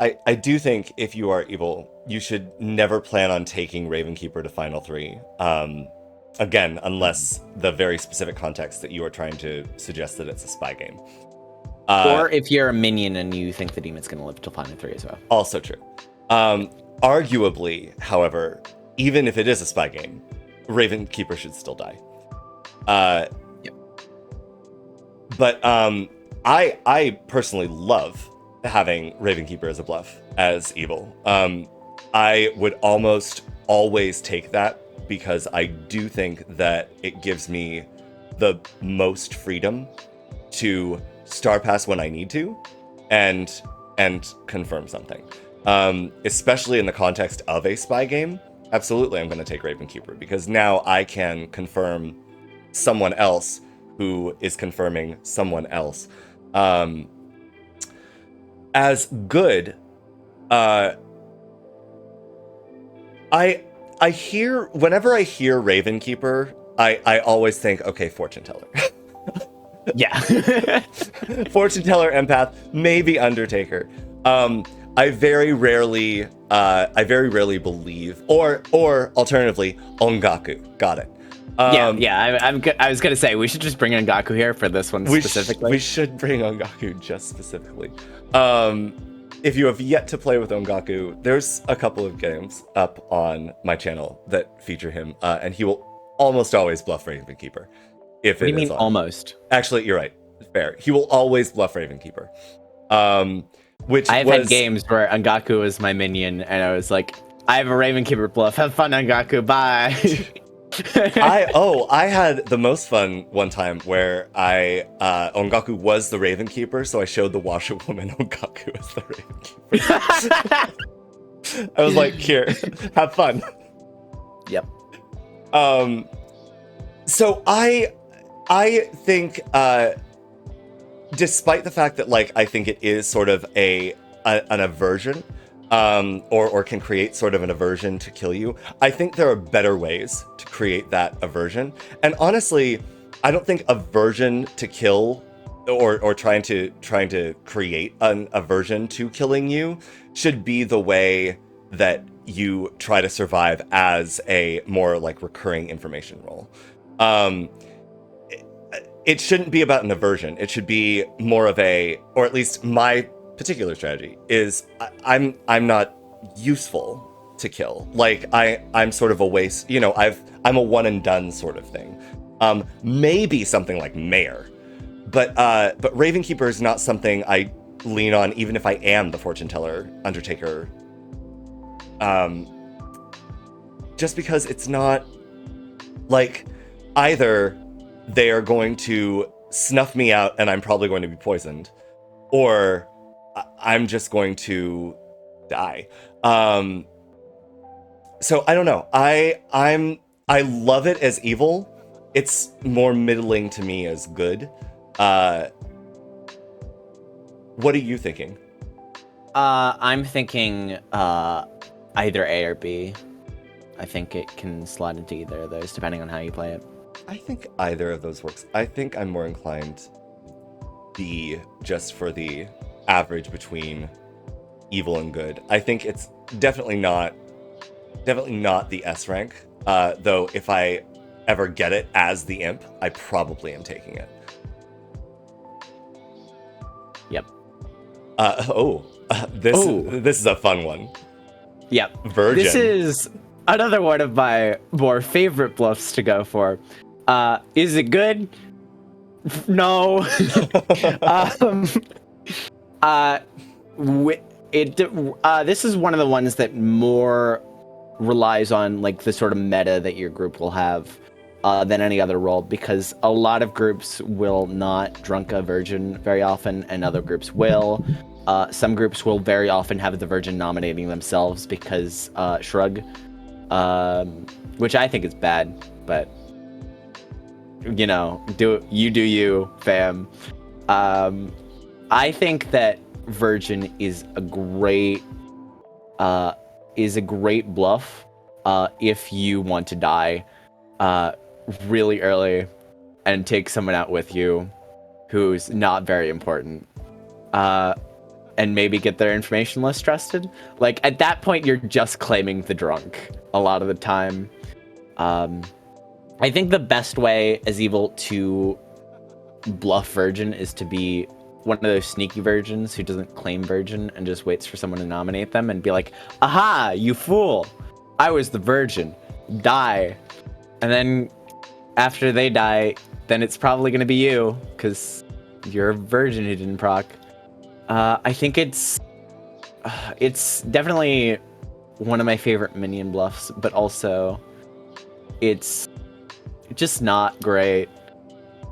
[SPEAKER 1] I do think if you are evil, you should never plan on taking Ravenkeeper to Final 3. Again, unless the very specific context that you are trying to suggest that it's a spy game.
[SPEAKER 2] Or if you're a minion and you think the demon's going to live till Final 3 as well.
[SPEAKER 1] Also true. Arguably, however, even if it is a spy game, Ravenkeeper should still die.
[SPEAKER 2] Yep.
[SPEAKER 1] But I personally love having Ravenkeeper as a bluff, as evil. I would almost always take that because I do think that it gives me the most freedom to Star Pass when I need to and confirm something. Especially in the context of a spy game, absolutely I'm going to take Ravenkeeper because now I can confirm someone else who is confirming someone else. As good, whenever I hear Ravenkeeper, I always think, okay, fortune teller.
[SPEAKER 2] Yeah.
[SPEAKER 1] Fortune teller, empath, maybe Undertaker. I very rarely believe, or alternatively, Ongaku. Got it.
[SPEAKER 2] I was gonna say we should just bring Ongaku here for this one specifically.
[SPEAKER 1] We should bring Ongaku just specifically. If you have yet to play with Ongaku, there's a couple of games up on my channel that feature him, and he will almost always bluff Ravenkeeper.
[SPEAKER 2] What do you mean almost?
[SPEAKER 1] Actually, you're right. Fair. He will always bluff Ravenkeeper.
[SPEAKER 2] I've had games where Ongaku was my minion, and I was like, I have a Ravenkeeper bluff. Have fun, Ongaku. Bye.
[SPEAKER 1] I had the most fun one time where Ongaku was the Ravenkeeper, so I showed the washerwoman Ongaku as the Ravenkeeper. I was like, here, have fun.
[SPEAKER 2] Yep.
[SPEAKER 1] So I think, despite the fact that like I think it is sort of an aversion, or can create sort of an aversion to kill you, I think there are better ways to create that aversion. And honestly, I don't think aversion to kill or trying to create an aversion to killing you should be the way that you try to survive as a more like recurring information role. It shouldn't be about an aversion. It should be more of or at least my particular strategy is I'm not useful to kill. Like I'm sort of a waste. You know, I'm a one and done sort of thing. Maybe something like Mayor, but Ravenkeeper is not something I lean on, even if I am the fortune teller Undertaker. Just because it's not like either they are going to snuff me out and I'm probably going to be poisoned, or I'm just going to die. So I don't know. I love it as evil. It's more middling to me as good. What are you thinking?
[SPEAKER 2] I'm thinking either A or B. I think it can slide into either of those depending on how you play it.
[SPEAKER 1] I think either of those works. I think I'm more inclined B, just for the average between evil and good. I think it's definitely not the S rank. Though if I ever get it as the imp, I probably am taking it.
[SPEAKER 2] Yep.
[SPEAKER 1] This is a fun one.
[SPEAKER 2] Yep.
[SPEAKER 1] Virgin.
[SPEAKER 2] This is another one of my more favorite bluffs to go for. Is it good? No. This is one of the ones that more relies on like the sort of meta that your group will have than any other role, because a lot of groups will not drunk a virgin very often, and other groups will. Some groups will very often have the virgin nominating themselves because shrug, which I think is bad, but you know, do you, fam. I think that virgin is a great bluff if you want to die really early and take someone out with you who's not very important, and maybe get their information less trusted. Like at that point, you're just claiming the drunk a lot of the time. I think the best way as evil to bluff virgin is to be one of those sneaky virgins who doesn't claim virgin and just waits for someone to nominate them and be like, aha, you fool, I was the virgin, die. And then after they die, then it's probably going to be you because you're a virgin who didn't proc. I think it's definitely one of my favorite minion bluffs, but also it's just not great.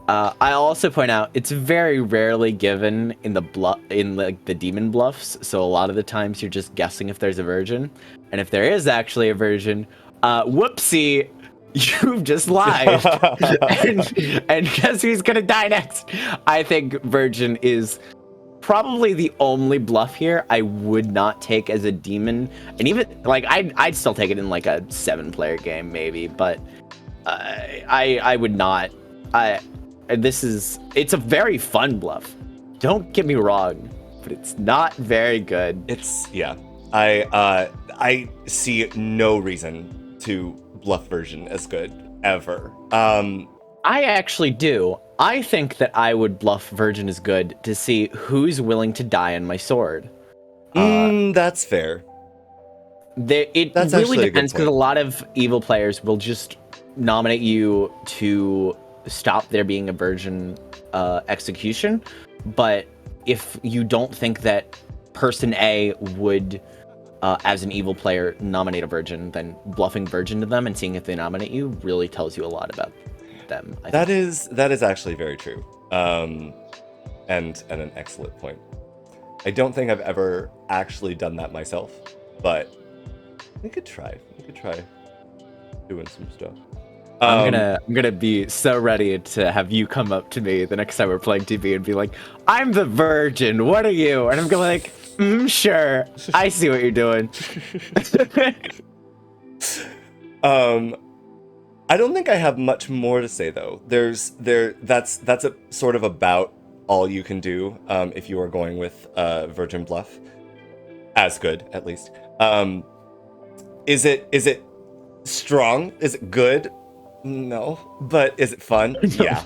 [SPEAKER 2] I also point out it's very rarely given in the demon bluffs, so a lot of the times you're just guessing if there's a virgin, and if there is actually a virgin, whoopsie, you've just lied. and guess who's gonna die next? I think virgin is probably the only bluff here I would not take as a demon, and even like I'd still take it in like a 7-player game maybe, but I would not. It's a very fun bluff. Don't get me wrong, but it's not very good.
[SPEAKER 1] I see no reason to bluff virgin as good ever.
[SPEAKER 2] I actually do. I think that I would bluff virgin as good to see who's willing to die on my sword.
[SPEAKER 1] That's fair.
[SPEAKER 2] That's really depends, because a lot of evil players will just nominate you to stop there being a virgin execution, but if you don't think that person A would, as an evil player, nominate a virgin, then bluffing virgin to them and seeing if they nominate you really tells you a lot about them.
[SPEAKER 1] That is actually very true, and an excellent point. I don't think I've ever actually done that myself, but we could try doing some stuff.
[SPEAKER 2] I'm gonna be so ready to have you come up to me the next time we're playing TV and be like, "I'm the virgin. What are you?" And I'm gonna be like, "Sure, I see what you're doing."
[SPEAKER 1] I don't think I have much more to say though. That's a sort of about all you can do if you are going with virgin bluff, as good at least. Is it strong? Is it good? No, but is it fun? Yeah,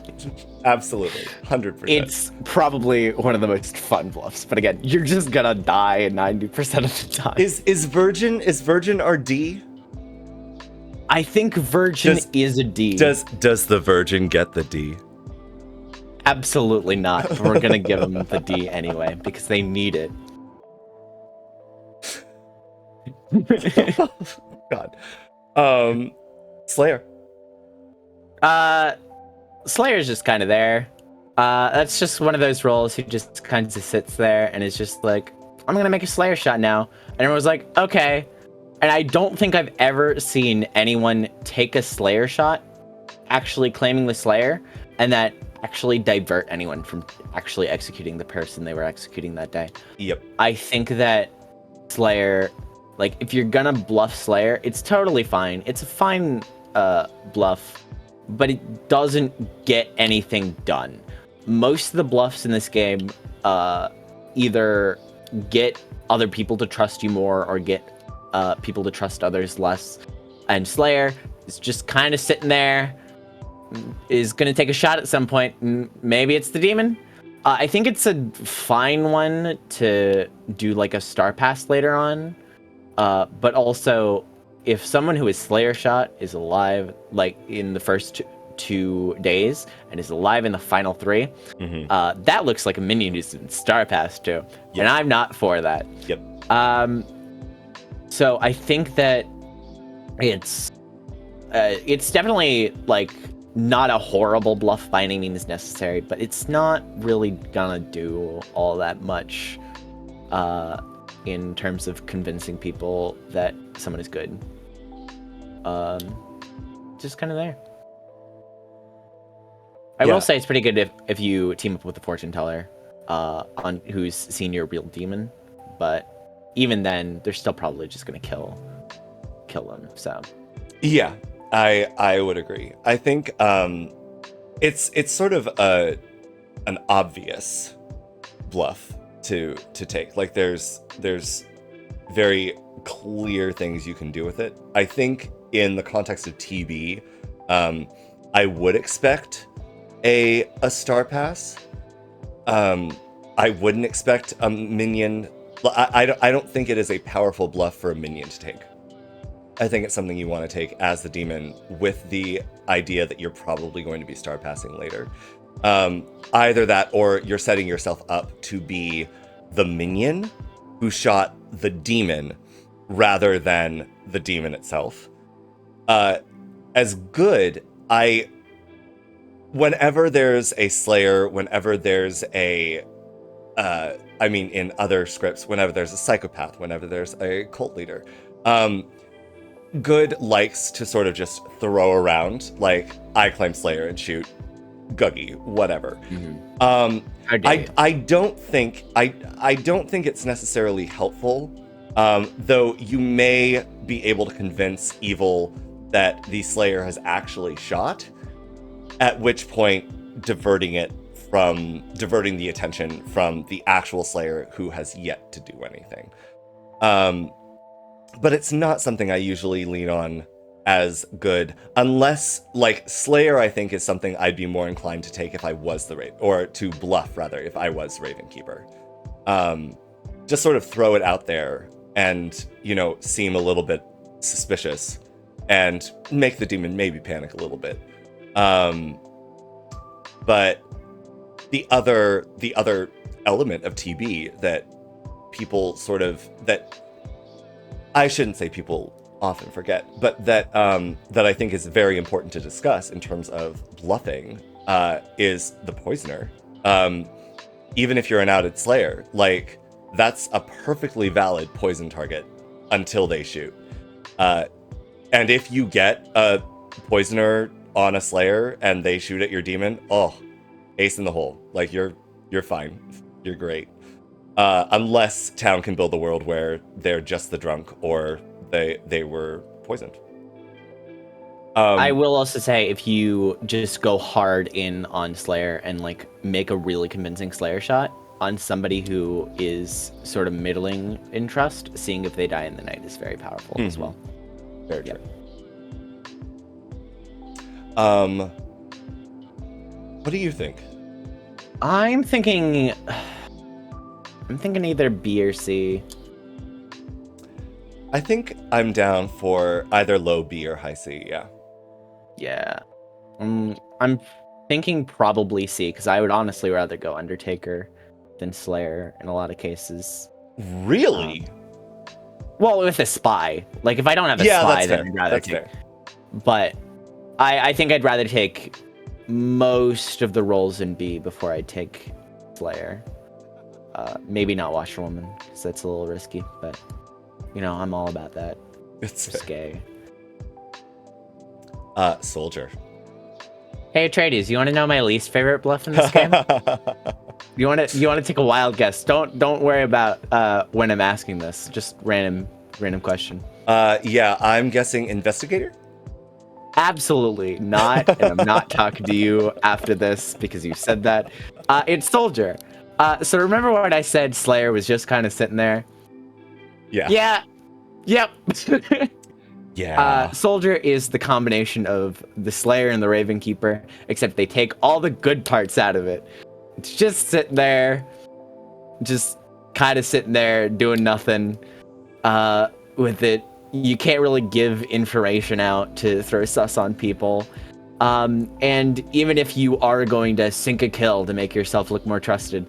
[SPEAKER 1] absolutely, 100%.
[SPEAKER 2] It's probably one of the most fun bluffs, but again, you're just gonna die 90% of the time.
[SPEAKER 1] Is virgin our D?
[SPEAKER 2] I think virgin is a D.
[SPEAKER 1] Does the virgin get the D?
[SPEAKER 2] Absolutely not. But we're gonna give them the D anyway because they need it.
[SPEAKER 1] God. Slayer.
[SPEAKER 2] Slayer's just kind of there. That's just one of those roles who just kind of sits there and is just like, I'm gonna make a Slayer shot now. And everyone's like, okay. And I don't think I've ever seen anyone take a Slayer shot, actually claiming the Slayer, and that actually divert anyone from actually executing the person they were executing that day.
[SPEAKER 1] Yep.
[SPEAKER 2] I think that Slayer, like, if you're gonna bluff Slayer, it's totally fine. It's a fine bluff, but it doesn't get anything done. Most of the bluffs in this game either get other people to trust you more or get people to trust others less. And Slayer is just kind of sitting there, is going to take a shot at some point. Maybe it's the demon. I think it's a fine one to do like a star pass later on. But also, if someone who is Slayer shot is alive, like in the first 2 days, and is alive in the final 3, that looks like a minion who's in star pass too. Yep. And I'm not for that.
[SPEAKER 1] Yep.
[SPEAKER 2] So I think that it's definitely like not a horrible bluff by any means necessary, but it's not really gonna do all that much in terms of convincing people that someone is good. Just kind of there. I will say it's pretty good if you team up with the fortune teller on who's seen your real demon, but even then they're still probably just gonna kill them. So
[SPEAKER 1] yeah, I would agree. I think it's sort of an obvious bluff to take. Like there's very clear things you can do with it. I think in the context of TB, I would expect a star pass. I wouldn't expect a minion. I don't think it is a powerful bluff for a minion to take. I think it's something you want to take as the demon with the idea that you're probably going to be star passing later. Either that or you're setting yourself up to be the minion who shot the demon rather than the demon itself. As good, whenever there's a Slayer, whenever there's a in other scripts, whenever there's a psychopath, whenever there's a cult leader, good likes to sort of just throw around, like, I claim Slayer and shoot Guggy, whatever. I don't think it's necessarily helpful, though you may be able to convince Evil that the Slayer has actually shot, at which point diverting the attention from the actual Slayer who has yet to do anything. But it's not something I usually lean on as good, unless, like, Slayer, I think, is something I'd be more inclined to take if I was the Raven, or to bluff, rather, if I was Raven Keeper. Just sort of throw it out there and, seem a little bit suspicious and make the demon maybe panic a little bit. But the other element of TB that people that I shouldn't say people often forget, but that I think is very important to discuss in terms of bluffing, is the poisoner. Even if you're an outed Slayer, like, that's a perfectly valid poison target until they shoot. And if you get a poisoner on a Slayer and they shoot at your demon, ace in the hole. Like, you're fine. You're great. Unless Town can build a world where they're just the drunk or they were poisoned.
[SPEAKER 2] I will also say, if you just go hard in on Slayer and, like, make a really convincing Slayer shot on somebody who is sort of middling in trust, seeing if they die in the night is very powerful as well.
[SPEAKER 1] Very true. What do you think?
[SPEAKER 2] I'm thinking either B or C.
[SPEAKER 1] I think I'm down for either low B or high C, yeah.
[SPEAKER 2] Yeah. I'm thinking probably C, because I would honestly rather go Undertaker than Slayer in a lot of cases.
[SPEAKER 1] Really?
[SPEAKER 2] Well, with a spy. Like, if I don't have a spy, then I'd rather take...
[SPEAKER 1] Fair.
[SPEAKER 2] But I think I'd rather take most of the roles in B before I take Slayer. Maybe not Washerwoman, because that's a little risky, but, I'm all about that.
[SPEAKER 1] It's
[SPEAKER 2] risque.
[SPEAKER 1] Soldier.
[SPEAKER 2] Hey, Atreides, you want to know my least favorite bluff in this game? You want to take a wild guess? Don't worry about when I'm asking this. Just random question.
[SPEAKER 1] Yeah, I'm guessing Investigator.
[SPEAKER 2] Absolutely not, and I'm not talking to you after this because you said that. It's Soldier. So remember when I said Slayer was just kind of sitting there?
[SPEAKER 1] Yeah.
[SPEAKER 2] Yeah. Yep.
[SPEAKER 1] Yeah.
[SPEAKER 2] Soldier is the combination of the Slayer and the Raven Keeper, except they take all the good parts out of it. It's just sitting there, just kind of sitting there doing nothing with it. You can't really give information out to throw sus on people. And even if you are going to sink a kill to make yourself look more trusted,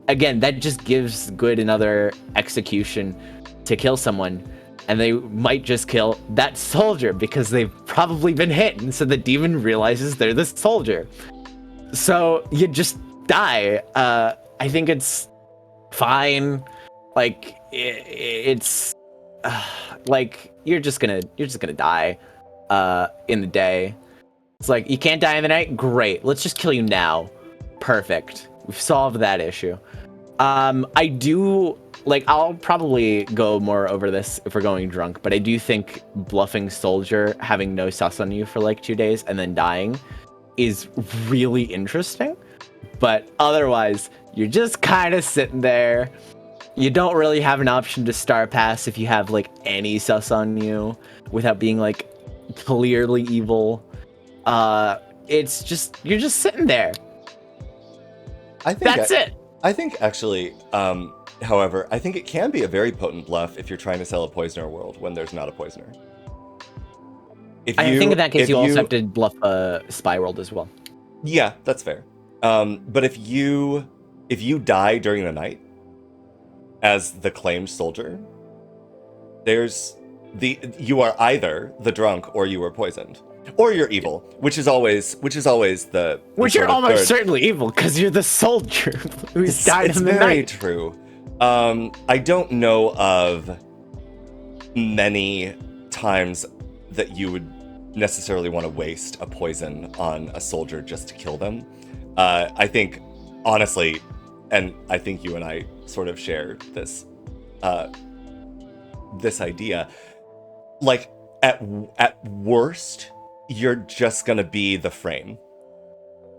[SPEAKER 2] again, that just gives good another execution to kill someone. And they might just kill that soldier because they've probably been hit. And so the demon realizes they're the soldier. So you just die. I think it's fine. Like, it's like you're just gonna die in the day. It's like, you can't die in the night? Great. Let's just kill you now. Perfect. We've solved that issue. I do, like, I'll probably go more over this if we're going drunk, but I do think bluffing soldier, having no sus on you for like 2 days and then dying is really interesting. But otherwise, you're just kind of sitting there. You don't really have an option to star pass if you have like any sus on you without being like clearly evil. It's just, you're just sitting there. That's it.
[SPEAKER 1] I think actually, however, I think it can be a very potent bluff if you're trying to sell a poisoner world when there's not a poisoner.
[SPEAKER 2] I think in that case you also have to bluff a spy world as well.
[SPEAKER 1] Yeah, that's fair. But if you die during the night as the claimed soldier, you are either the drunk or you were poisoned. Or you're evil, which is always the
[SPEAKER 2] which you're almost certainly evil because you're the soldier who's died in the night.
[SPEAKER 1] It's very true. I don't know of many times that you would necessarily want to waste a poison on a soldier just to kill them. I think, honestly, and I think you and I sort of share this this idea. Like, at worst, you're just gonna be the frame,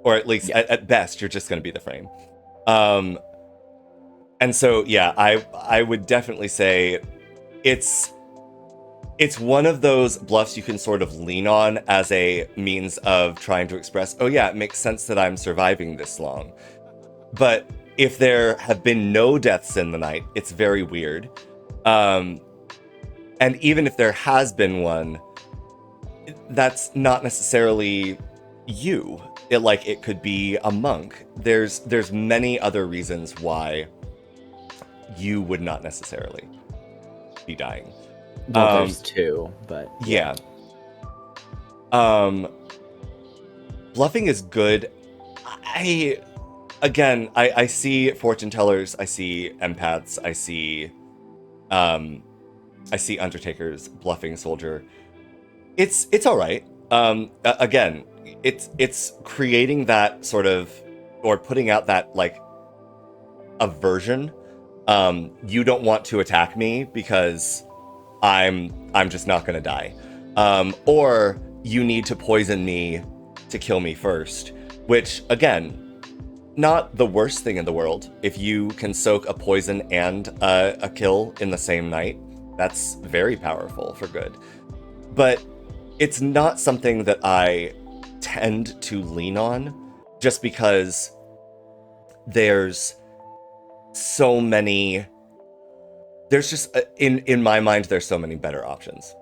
[SPEAKER 1] or at least at best you're just gonna be the frame. And so yeah, I would definitely say it's one of those bluffs you can sort of lean on as a means of trying to express, oh yeah, it makes sense that I'm surviving this long. But if there have been no deaths in the night, it's very weird. And even if there has been one, that's not necessarily you. It could be a monk. There's many other reasons why you would not necessarily be dying.
[SPEAKER 2] Well, there's two, but
[SPEAKER 1] yeah. Bluffing is good. I see fortune tellers, I see empaths, I see undertakers bluffing soldier. It's all right. Again, it's creating that sort of, or putting out that like aversion. You don't want to attack me because I'm just not gonna die. Or you need to poison me to kill me first, which again, not the worst thing in the world. If you can soak a poison and a kill in the same night, that's very powerful for good. But it's not something that I tend to lean on, just because there's so many. There's just in my mind, there's so many better options.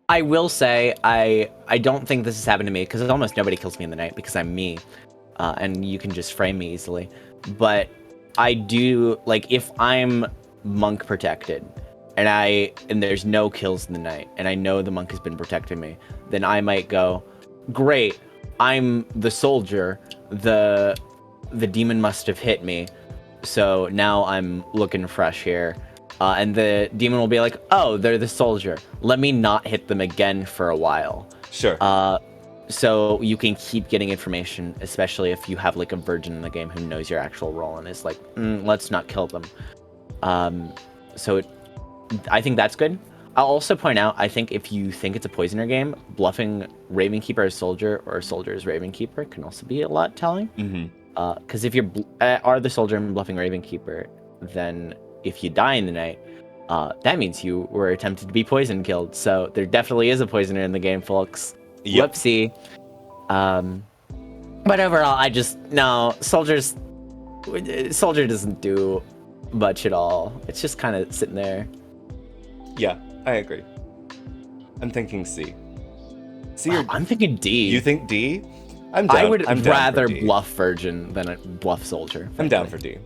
[SPEAKER 2] I will say I don't think this has happened to me because almost nobody kills me in the night because I'm me, and you can just frame me easily. But I do, like, if I'm monk protected and there's no kills in the night and I know the monk has been protecting me, then I might go, great, I'm the soldier, the demon must have hit me, so now I'm looking fresh here. And the demon will be like, oh, they're the soldier, let me not hit them again for a while.
[SPEAKER 1] Sure.
[SPEAKER 2] So you can keep getting information, especially if you have like a virgin in the game who knows your actual role and is like, let's not kill them. I think that's good. I'll also point out, I think if you think it's a poisoner game, bluffing Ravenkeeper as soldier or soldier as Ravenkeeper can also be a lot telling. Because if you're are the soldier and bluffing Ravenkeeper, then if you die in the night, that means you were attempted to be poison killed. So there definitely is a poisoner in the game, folks.
[SPEAKER 1] Yep.
[SPEAKER 2] Whoopsie. But overall, Soldier doesn't do much at all. It's just kind of sitting there.
[SPEAKER 1] Yeah, I agree. I'm thinking C. C or
[SPEAKER 2] I'm thinking D.
[SPEAKER 1] You think D? I'm down.
[SPEAKER 2] I would
[SPEAKER 1] I'm down
[SPEAKER 2] rather
[SPEAKER 1] for D.
[SPEAKER 2] bluff Virgin than a bluff Soldier. Frankly.
[SPEAKER 1] I'm down for D.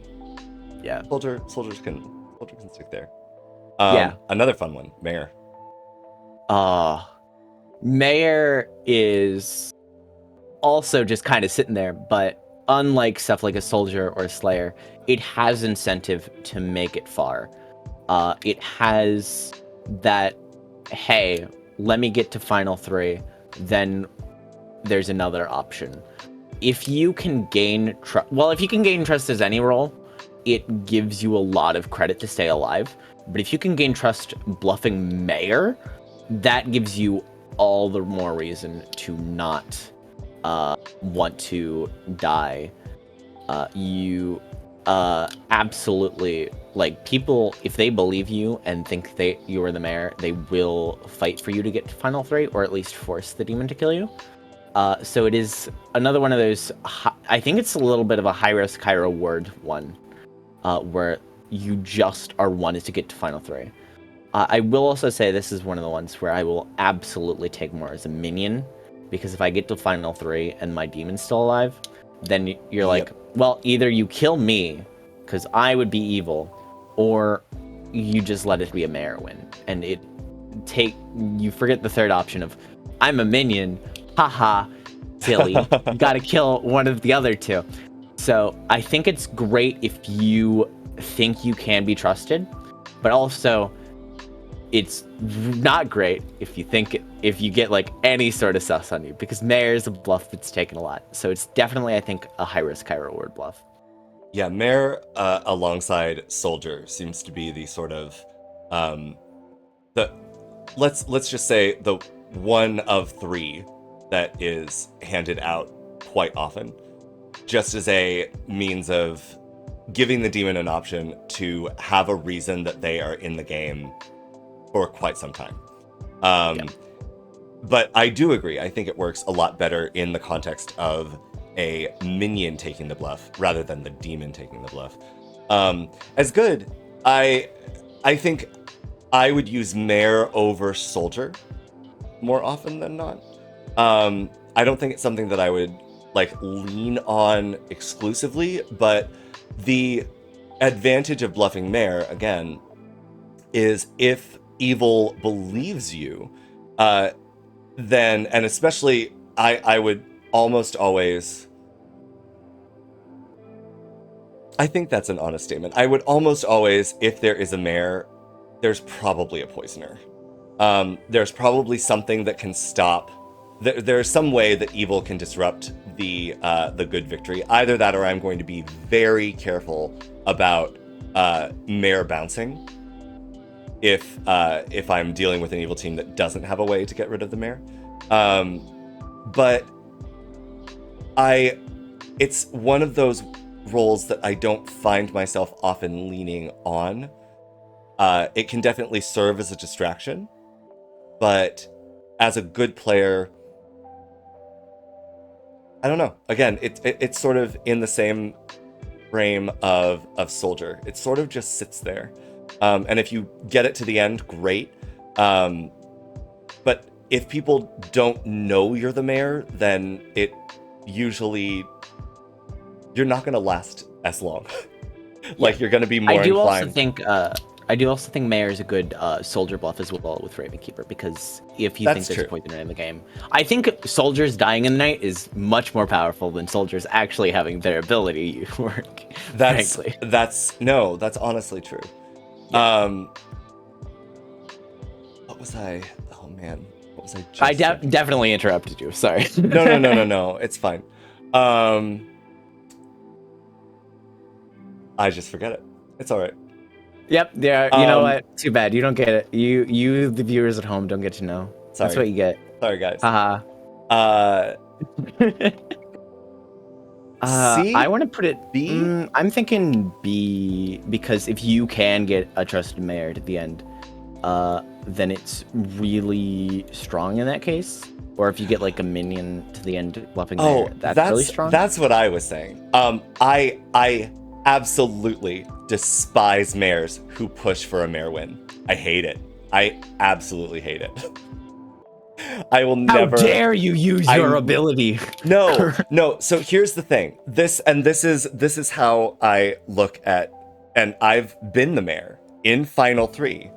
[SPEAKER 2] Yeah.
[SPEAKER 1] Soldier can stick there.
[SPEAKER 2] Yeah.
[SPEAKER 1] Another fun one, Mayor.
[SPEAKER 2] Mayor is also just kind of sitting there, but unlike stuff like a Soldier or a Slayer, it has incentive to make it far. It has that, hey, let me get to final 3, then there's another option. If you can gain trust as any role, it gives you a lot of credit to stay alive. But if you can gain trust bluffing Mayor, that gives you all the more reason to not want to die. You absolutely, like, people, if they believe you and think you are the mayor, they will fight for you to get to final 3, or at least force the demon to kill you. So it is another one of those, I think it's a little bit of a high risk, high reward one, where you just are wanted to get to final 3. I will also say this is one of the ones where I will absolutely take more as a minion, because if I get to final 3 and my demon's still alive, then you're like, well, either you kill me, because I would be evil, or you just let it be a mayor win. And you forget the third option of, I'm a minion, haha, silly, you gotta kill one of the other two. So I think it's great if you think you can be trusted, but also it's not great if you get like any sort of sus on you, because Mayor is a bluff that's taken a lot. So it's definitely, I think, a high risk, high reward bluff.
[SPEAKER 1] Yeah, Mayor alongside Soldier seems to be the sort of let's just say the one of 3 that is handed out quite often, just as a means of giving the demon an option to have a reason that they are in the game for quite some time. But I do agree. I think it works a lot better in the context of a minion taking the bluff rather than the demon taking the bluff. As good, I think I would use Mayor over Soldier more often than not. I don't think it's something that I would like lean on exclusively, but the advantage of bluffing Mayor, again, is if evil believes you, then, and especially I would almost always, I think that's an honest statement. I would almost always, if there is a mayor, there's probably a poisoner. There's probably something that can stop. There's some way that evil can disrupt the good victory. Either that, or I'm going to be very careful about mayor bouncing if I'm dealing with an evil team that doesn't have a way to get rid of the mayor. But it's one of those roles that I don't find myself often leaning on. It can definitely serve as a distraction, but as a good player, I don't know. Again, it's sort of in the same frame of Soldier. It sort of just sits there. And if you get it to the end, great. But if people don't know you're the mayor, then it usually, you're not going to last as long. Like, you're going to be more inclined.
[SPEAKER 2] I do also think Mayor is a good Soldier bluff as well with Ravenkeeper, because if you think there's a poisoner in the game, I think Soldiers dying in the night is much more powerful than Soldiers actually having their ability work. Frankly.
[SPEAKER 1] That's honestly true.
[SPEAKER 2] Yeah.
[SPEAKER 1] What was I? Oh man, what was I?
[SPEAKER 2] I definitely interrupted you. Sorry.
[SPEAKER 1] No. It's fine. I just forget it. It's all right.
[SPEAKER 2] Yep. Yeah. You know what? Too bad. You don't get it. You, the viewers at home, don't get to know.
[SPEAKER 1] Sorry.
[SPEAKER 2] That's what you get.
[SPEAKER 1] Sorry, guys.
[SPEAKER 2] Haha.
[SPEAKER 1] C?
[SPEAKER 2] I want to put it
[SPEAKER 1] B?
[SPEAKER 2] I'm thinking B, because if you can get a trusted mayor at the end, then it's really strong in that case. Or if you get like a minion to the end bluffing mayor, that's really strong.
[SPEAKER 1] That's what I was saying. I absolutely despise mayors who push for a mayor win. I hate it. I absolutely hate it. I will never.
[SPEAKER 2] How dare you use your ability?
[SPEAKER 1] No. So here's the thing. This is how I look at, and I've been the mayor in Final 3.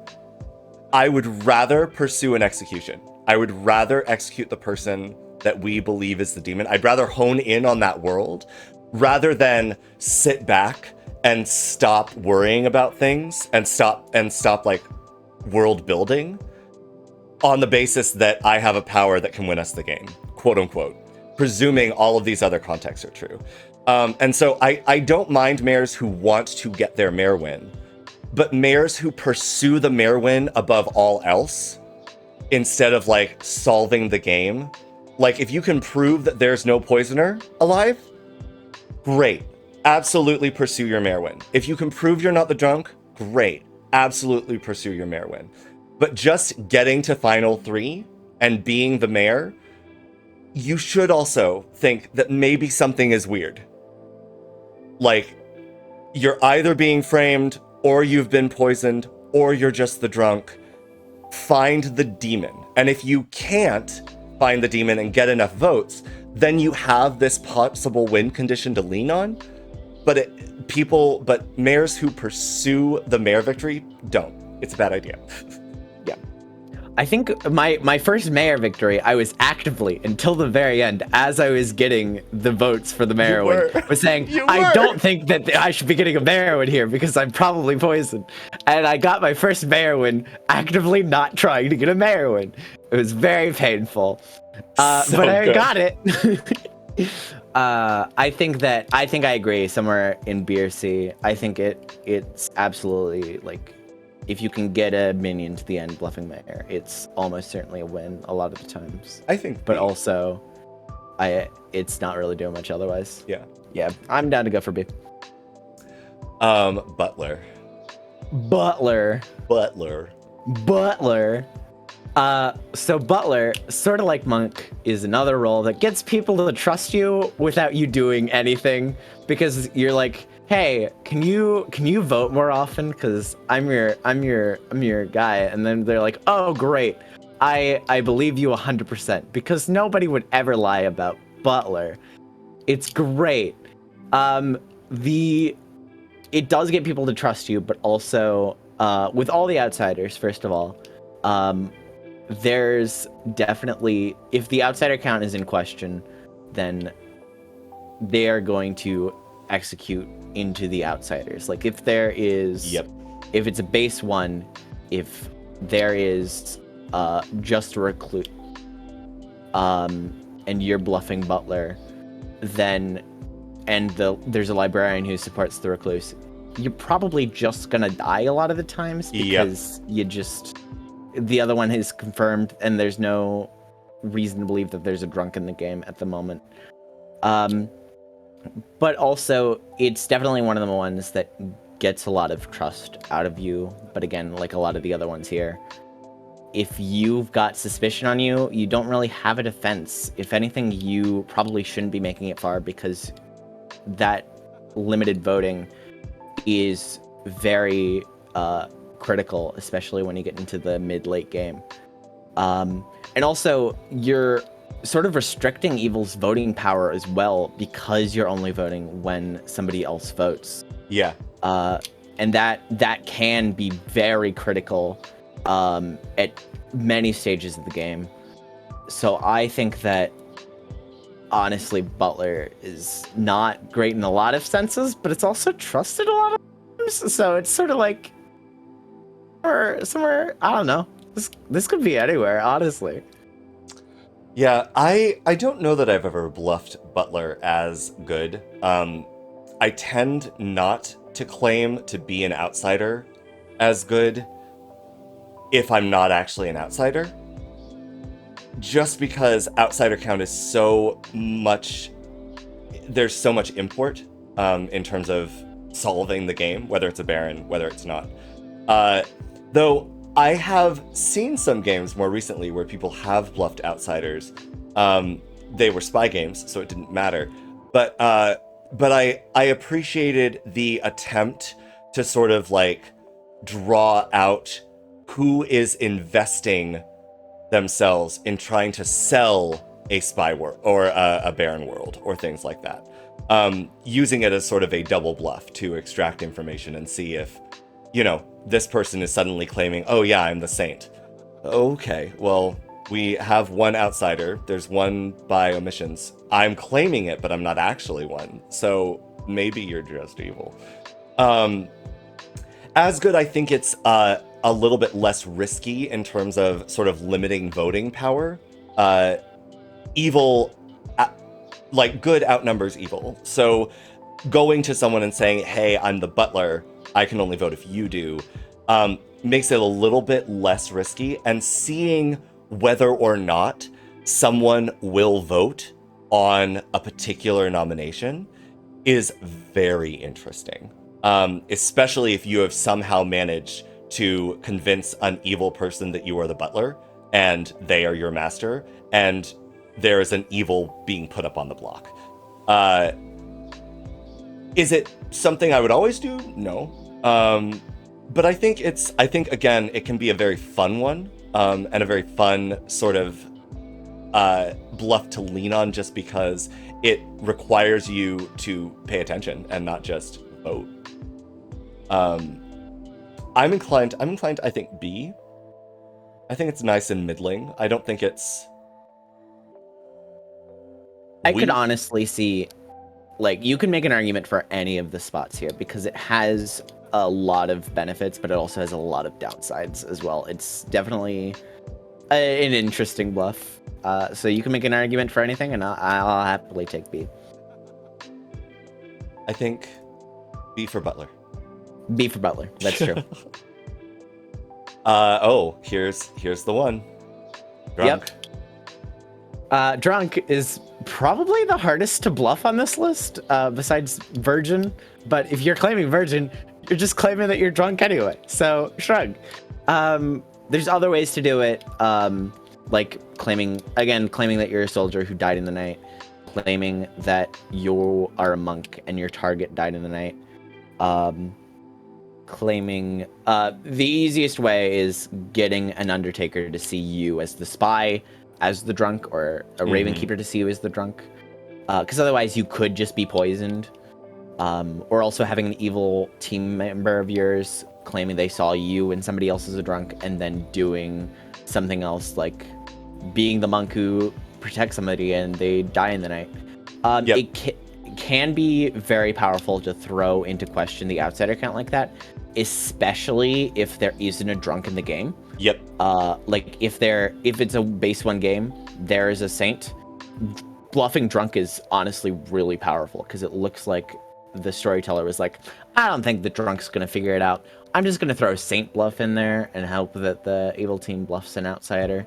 [SPEAKER 1] I would rather pursue an execution. I would rather execute the person that we believe is the demon. I'd rather hone in on that world rather than sit back and stop worrying about things and stop like world building on the basis that I have a power that can win us the game, quote unquote, presuming all of these other contexts are true. And so I don't mind mayors who want to get their mayor win, but mayors who pursue the mayor win above all else instead of like solving the game. Like if you can prove that there's no poisoner alive, great. Absolutely pursue your mayor win. If you can prove you're not the drunk, great. Absolutely pursue your mayor win. But just getting to Final 3 and being the mayor, you should also think that maybe something is weird. Like, you're either being framed, or you've been poisoned, or you're just the drunk. Find the demon. And if you can't find the demon and get enough votes, then you have this possible win condition to lean on. But mayors who pursue the mayor victory don't. It's a bad idea.
[SPEAKER 2] Yeah. I think my first mayor victory, I was actively, until the very end, as I was getting the votes for the mayor win, was saying, I don't think that I should be getting a mayor win here because I'm probably poisoned. And I got my first mayor win actively not trying to get a mayor win. It was very painful. But I got it. I think I agree somewhere in B or C. I think it's absolutely like, if you can get a minion to the end bluffing mayor, it's almost certainly a win a lot of the times.
[SPEAKER 1] I think,
[SPEAKER 2] but also, it's not really doing much otherwise. Yeah, I'm down to go for B.
[SPEAKER 1] Butler.
[SPEAKER 2] So Butler, sort of like Monk, is another role that gets people to trust you without you doing anything, because you're like, hey, can you vote more often? Because I'm your guy. And then they're like, oh, great. I believe you 100%, because nobody would ever lie about Butler. It's great. It does get people to trust you, but also with all the outsiders, first of all, there's definitely, if the outsider count is in question, then they are going to execute into the outsiders. Like if there is, if it's a base 1, if there is just a recluse, and you're bluffing Butler, then there's a librarian who supports the recluse, you're probably just gonna die a lot of the times, because the other one is confirmed and there's no reason to believe that there's a drunk in the game at the moment. But also, it's definitely one of the ones that gets a lot of trust out of you. But again, like a lot of the other ones here, if you've got suspicion on you, you don't really have a defense. If anything, you probably shouldn't be making it far, because that limited voting is very critical, especially when you get into the mid-late game. And also, you're sort of restricting Evil's voting power as well, because you're only voting when somebody else votes.
[SPEAKER 1] Yeah.
[SPEAKER 2] And that can be very critical at many stages of the game. So I think that, honestly, Butler is not great in a lot of senses, but it's also trusted a lot of times. So it's sort of like, or somewhere, I don't know. This could be anywhere, honestly.
[SPEAKER 1] Yeah, I don't know that I've ever bluffed Butler as good. I tend not to claim to be an outsider as good if I'm not actually an outsider. Just because outsider count is so much there's so much import in terms of solving the game, whether it's a Baron, whether it's not. Though I have seen some games more recently where people have bluffed outsiders. They were spy games, so it didn't matter. But I appreciated the attempt to sort of like draw out who is investing themselves in trying to sell a spy world or a Baron world or things like that. Using it as sort of a double bluff to extract information and see if, this person is suddenly claiming, oh yeah, I'm the saint. Okay, well, we have one outsider. There's one by omissions. I'm claiming it, but I'm not actually one. So maybe you're just evil. As good, I think it's a little bit less risky in terms of sort of limiting voting power. Evil, like good outnumbers evil. So going to someone and saying, hey, I'm the butler, I can only vote if you do, makes it a little bit less risky. And seeing whether or not someone will vote on a particular nomination is very interesting. Especially if you have somehow managed to convince an evil person that you are the butler and they are your master, and there is an evil being put up on the block. Is it something I would always do? No. But I think again, it can be a very fun one, and a very fun sort of bluff to lean on, just because it requires you to pay attention and not just vote. I'm inclined, I think B. I think it's nice and middling. I don't think it's...
[SPEAKER 2] I could honestly see, like, you can make an argument for any of the spots here because it has a lot of benefits, but it also has a lot of downsides as well. It's definitely an interesting bluff. So you can make an argument for anything, and I'll happily take B.
[SPEAKER 1] I think B for Butler.
[SPEAKER 2] B for Butler. That's true.
[SPEAKER 1] Here's the one. Drunk.
[SPEAKER 2] Yep. Drunk is probably the hardest to bluff on this list, besides Virgin. But if you're claiming Virgin, you're just claiming that you're drunk anyway. So shrug. There's other ways to do it, like claiming that you're a soldier who died in the night, claiming that you are a monk and your target died in the night. Claiming the easiest way is getting an undertaker to see you as the spy, as the drunk, or a raven keeper to see you as the drunk, because otherwise you could just be poisoned. Or also having an evil team member of yours claiming they saw you and somebody else as a drunk, and then doing something else, like being the monk who protects somebody and they die in the night. It can be very powerful to throw into question the outsider count like that, especially if there isn't a drunk in the game.
[SPEAKER 1] Yep.
[SPEAKER 2] Like if it's a base 1 game, there is a saint. Bluffing drunk is honestly really powerful because it looks like the storyteller was like, I don't think the drunk's gonna figure it out. I'm just gonna throw a saint bluff in there and hope that the evil team bluffs an outsider.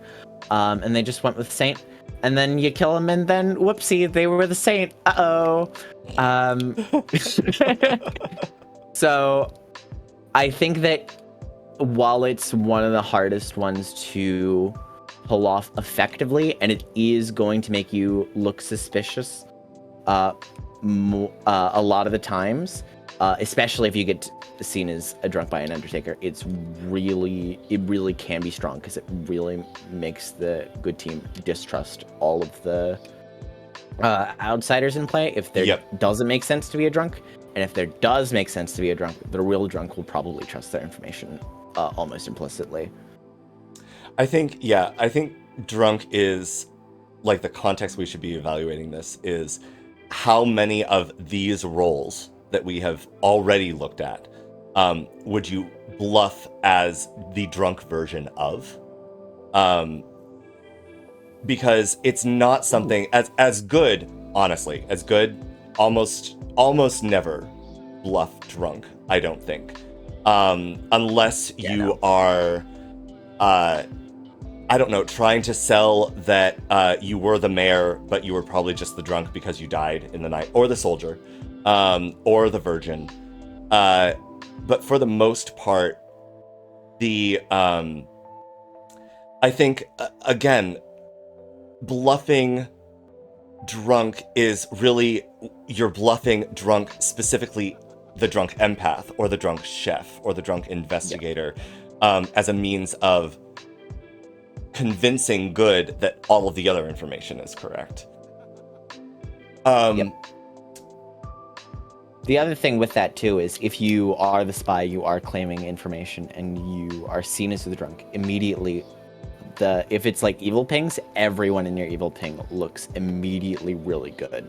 [SPEAKER 2] And they just went with saint. And then you kill them, and then whoopsie, they were the saint. Uh-oh. So I think that while it's one of the hardest ones to pull off effectively, and it is going to make you look suspicious a lot of the times, especially if you get seen as a drunk by an undertaker, it really can be strong because it really makes the good team distrust all of the outsiders in play. If there doesn't make sense to be a drunk, and if there does make sense to be a drunk, the real drunk will probably trust their information almost implicitly.
[SPEAKER 1] I think drunk is, like, the context we should be evaluating this is how many of these roles that we have already looked at would you bluff as the drunk version of? Because it's not something as good, honestly, as good, almost never bluff drunk, I don't think. Unless you are I don't know, trying to sell that you were the mayor, but you were probably just the drunk because you died in the night, or the soldier, or the virgin. But for the most part, I think, again, bluffing drunk is really, you're bluffing drunk, specifically the drunk empath, or the drunk chef, or the drunk investigator, as a means of convincing good that all of the other information is correct.
[SPEAKER 2] The other thing with that too is if you are the spy, you are claiming information, and you are seen as the drunk, immediately if it's like evil pings, everyone in your evil ping looks immediately really good.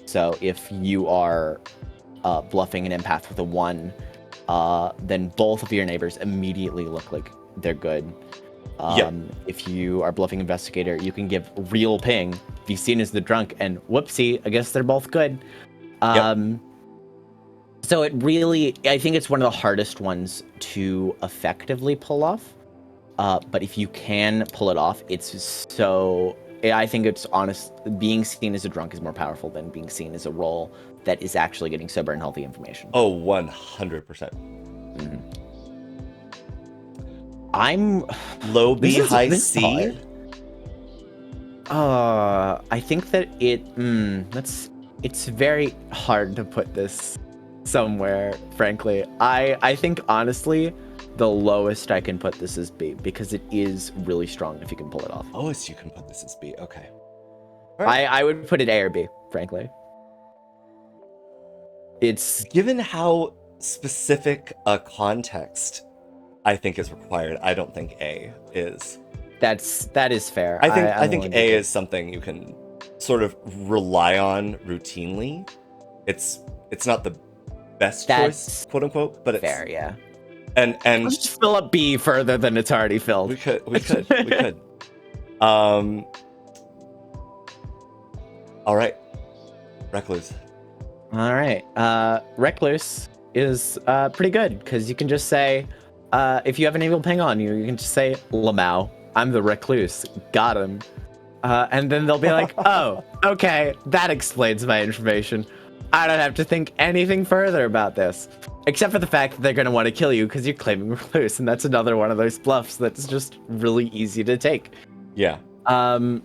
[SPEAKER 2] So if you are bluffing an empath with a 1, then both of your neighbors immediately look like they're good. If you are bluffing investigator, you can give real ping, be seen as the drunk, and whoopsie, I guess they're both good. So it really, I think it's one of the hardest ones to effectively pull off. But if you can pull it off, I think it's honest, being seen as a drunk is more powerful than being seen as a role that is actually getting sober and healthy information.
[SPEAKER 1] Oh, 100%.
[SPEAKER 2] I'm
[SPEAKER 1] low B, high C.
[SPEAKER 2] I think that it's very hard to put this somewhere, frankly. I think honestly, the lowest I can put this is B, because it is really strong if you can pull it off.
[SPEAKER 1] Lowest you can put this is B, okay.
[SPEAKER 2] Right. I would put it A or B, frankly. It's
[SPEAKER 1] given how specific a context I think is required, I don't think A is.
[SPEAKER 2] That is fair.
[SPEAKER 1] I think A is something you can sort of rely on routinely. It's not the best choice, quote unquote, but it's
[SPEAKER 2] fair, yeah.
[SPEAKER 1] And
[SPEAKER 2] let's just fill up B further than it's already filled.
[SPEAKER 1] We could. All right, Recluse.
[SPEAKER 2] All right, Recluse is pretty good because you can just say, if you have an evil ping on you, you can just say Lamau, I'm the Recluse, got him, and then they'll be like, oh, okay, that explains my information. I don't have to think anything further about this, except for the fact that they're going to want to kill you because you're claiming Recluse, and that's another one of those bluffs that's just really easy to take.
[SPEAKER 1] Yeah.
[SPEAKER 2] I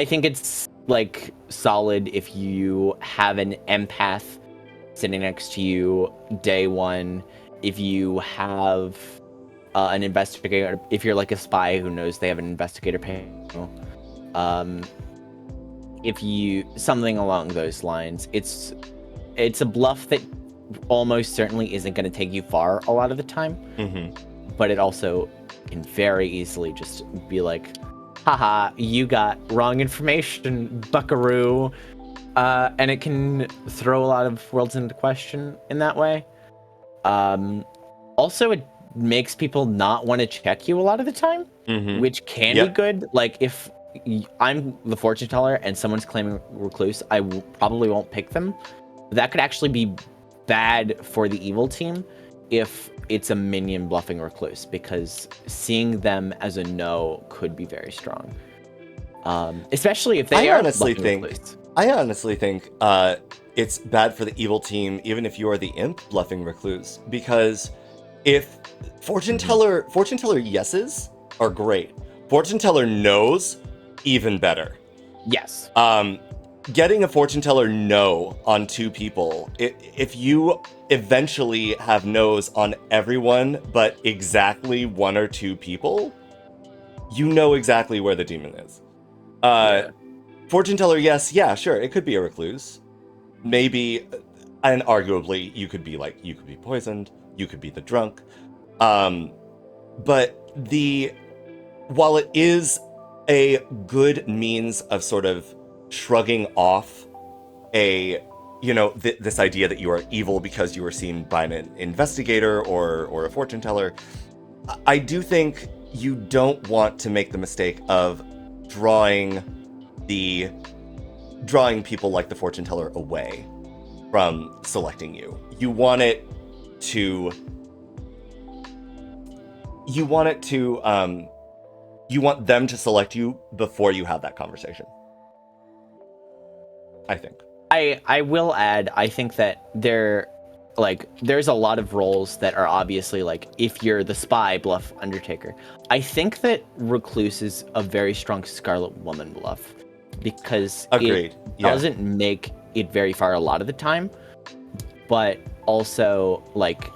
[SPEAKER 2] think it's like solid if you have an empath sitting next to you day one, if you have an investigator, if you're like a spy who knows they have an investigator panel, if you something along those lines. It's a bluff that almost certainly isn't going to take you far a lot of the time, but it also can very easily just be like, haha, you got wrong information, buckaroo, and it can throw a lot of worlds into question in that way. Also, it makes people not want to check you a lot of the time, which can be good. Like if I'm the fortune teller and someone's claiming Recluse, I probably won't pick them. That could actually be bad for the evil team if it's a minion bluffing Recluse, because seeing them as a no could be very strong. Especially if they are bluffing Recluse.
[SPEAKER 1] I honestly think it's bad for the evil team, even if you are the imp bluffing Recluse, because if fortune teller yeses are great, fortune teller knows even better.
[SPEAKER 2] Yes.
[SPEAKER 1] Getting a fortune teller no on 2 people, if you eventually have no's on everyone but exactly 1 or 2 people, you know exactly where the demon is. Fortune teller, yes, yeah, sure, it could be a Recluse. Maybe, and arguably, you could be poisoned, you could be the drunk. But while it is a good means of sort of shrugging off this idea that you are evil because you were seen by an investigator or a fortune teller, I do think you don't want to make the mistake of drawing people like the fortune teller away from selecting you. You want you want it to you want them to select you before you have that conversation. I think.
[SPEAKER 2] I will add, I think that there's a lot of roles that are obviously like, if you're the spy, bluff Undertaker. I think that Recluse is a very strong Scarlet Woman bluff because
[SPEAKER 1] Agreed.
[SPEAKER 2] it doesn't make it very far a lot of the time, but also like,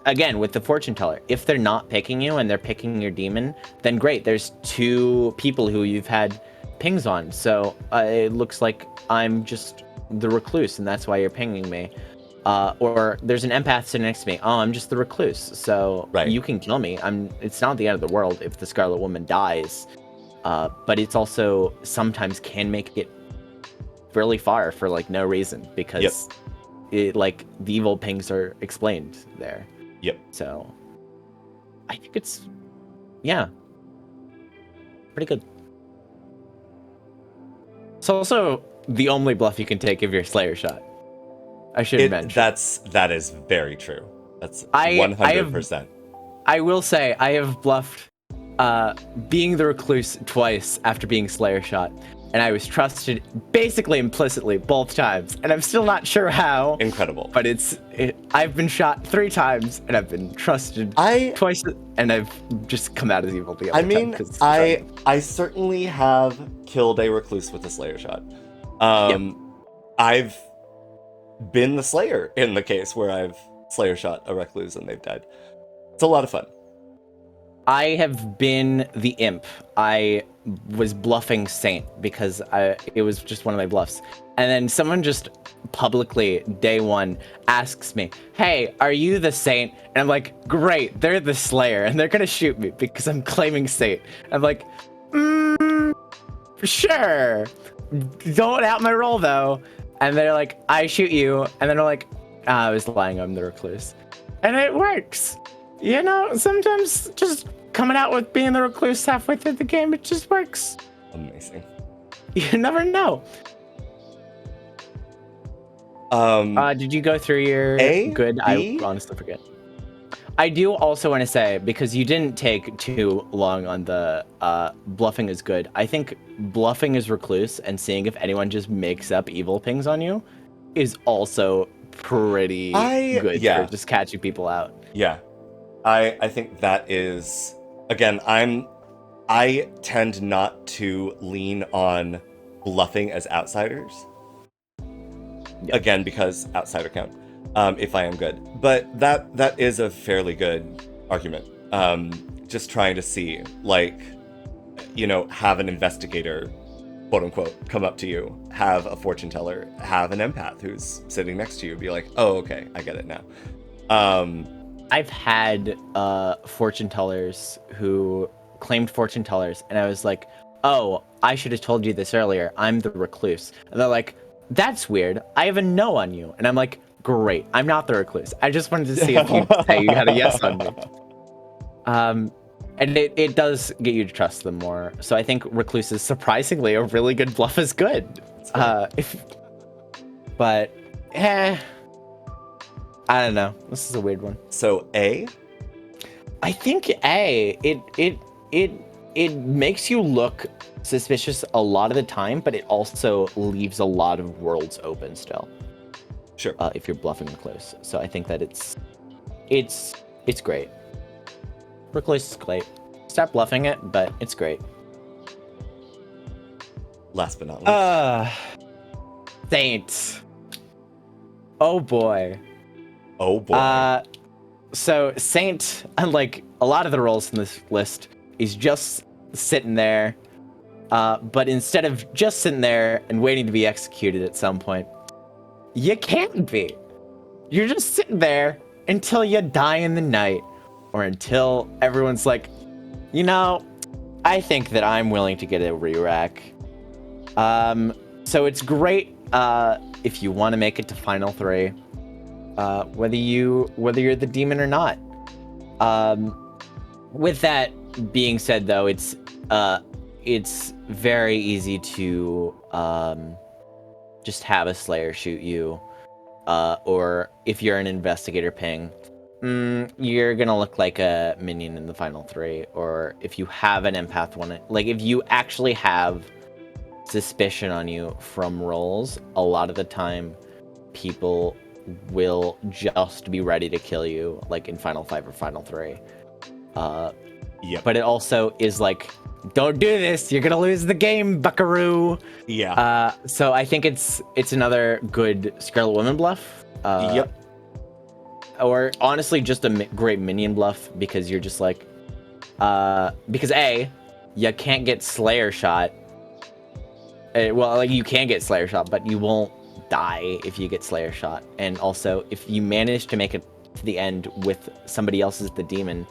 [SPEAKER 2] again, with the fortune teller, if they're not picking you and they're picking your demon, then great. There's two people who you've had pings on. So it looks like I'm just the Recluse and that's why you're pinging me. Or there's an empath sitting next to me. Oh, I'm just the Recluse. So you can kill me. It's not the end of the world if the Scarlet Woman dies. But it's also sometimes can make it really far for like no reason because it like the evil pings are explained there.
[SPEAKER 1] Yep.
[SPEAKER 2] So I think it's pretty good. It's also the only bluff you can take if you're Slayer shot. I should mention.
[SPEAKER 1] That is very true. That's 100%.
[SPEAKER 2] I will say I have bluffed being the Recluse twice after being Slayer shot, and I was trusted basically implicitly both times, and I'm still not sure how.
[SPEAKER 1] Incredible.
[SPEAKER 2] But I've been shot 3 times, and I've been trusted twice, and I've just come out as evil the other time.
[SPEAKER 1] I certainly have killed a Recluse with a Slayer shot. I've been the Slayer in the case where I've Slayer shot a Recluse and they've died. It's a lot of fun.
[SPEAKER 2] I have been the imp. I was bluffing Saint because it was just one of my bluffs. And then someone just publicly, day one, asks me, hey, are you the Saint? And I'm like, great, they're the Slayer, and they're going to shoot me because I'm claiming Saint. I'm like, sure. Don't out my roll, though. And they're like, I shoot you. And then they're like, I was lying, I'm the Recluse. And it works. You know, sometimes just coming out with being the Recluse halfway through the game, it just works.
[SPEAKER 1] Amazing.
[SPEAKER 2] You never know. Did you go through your good? I honestly forget. I do also want to say, because you didn't take too long on the bluffing is good. I think bluffing is Recluse and seeing if anyone just makes up evil pings on you is also pretty good for just catching people out.
[SPEAKER 1] Yeah. I think that is, again, I tend not to lean on bluffing as outsiders. Yep. Again, because outsider count. If I am good. But that is a fairly good argument. Just trying to see, like, you know, have an investigator, quote unquote, come up to you, have a fortune teller, have an empath who's sitting next to you, be like, oh, okay, I get it now.
[SPEAKER 2] I've had fortune tellers who claimed fortune tellers, and I was like, oh, I should have told you this earlier. I'm the Recluse. And they're like, that's weird. I have a no on you. And I'm like, great. I'm not the Recluse. I just wanted to see if you'd say you had a yes on me. And it does get you to trust them more. So I think Recluse is surprisingly a really good bluff is good. But I don't know. This is a weird one.
[SPEAKER 1] So A?
[SPEAKER 2] I think A. It makes you look suspicious a lot of the time, but it also leaves a lot of worlds open still.
[SPEAKER 1] Sure.
[SPEAKER 2] If you're bluffing Recluse. So I think that it's great. Recluse is great. Stop bluffing it, but it's great.
[SPEAKER 1] Last but not least.
[SPEAKER 2] Saint. Oh boy.
[SPEAKER 1] Oh boy.
[SPEAKER 2] So Saint, unlike a lot of the roles in this list, is just sitting there. But instead of just sitting there and waiting to be executed at some point, you can't be. You're just sitting there until you die in the night, or until everyone's like, you know, I think that I'm willing to get a re-rack. So it's great if you want to make it to Final 3, whether you're the demon or not. With that being said, though, it's very easy to just have a Slayer shoot you, or if you're an investigator ping, You're gonna look like a minion in the final 3, or if you have an empath one, like if you actually have suspicion on you from rolls, a lot of the time people will just be ready to kill you, like in final 5 or final 3.
[SPEAKER 1] Yep.
[SPEAKER 2] But it also is like, don't do this, you're gonna lose the game, buckaroo.
[SPEAKER 1] Yeah.
[SPEAKER 2] So I think it's another good Scarlet Woman bluff.
[SPEAKER 1] Yep.
[SPEAKER 2] Or honestly, just a great minion bluff, because you're just like, because A, you can't get Slayer shot. Well, like you can get Slayer shot, but you won't die if you get Slayer shot. And also, if you manage to make it to the end with somebody else as the demon,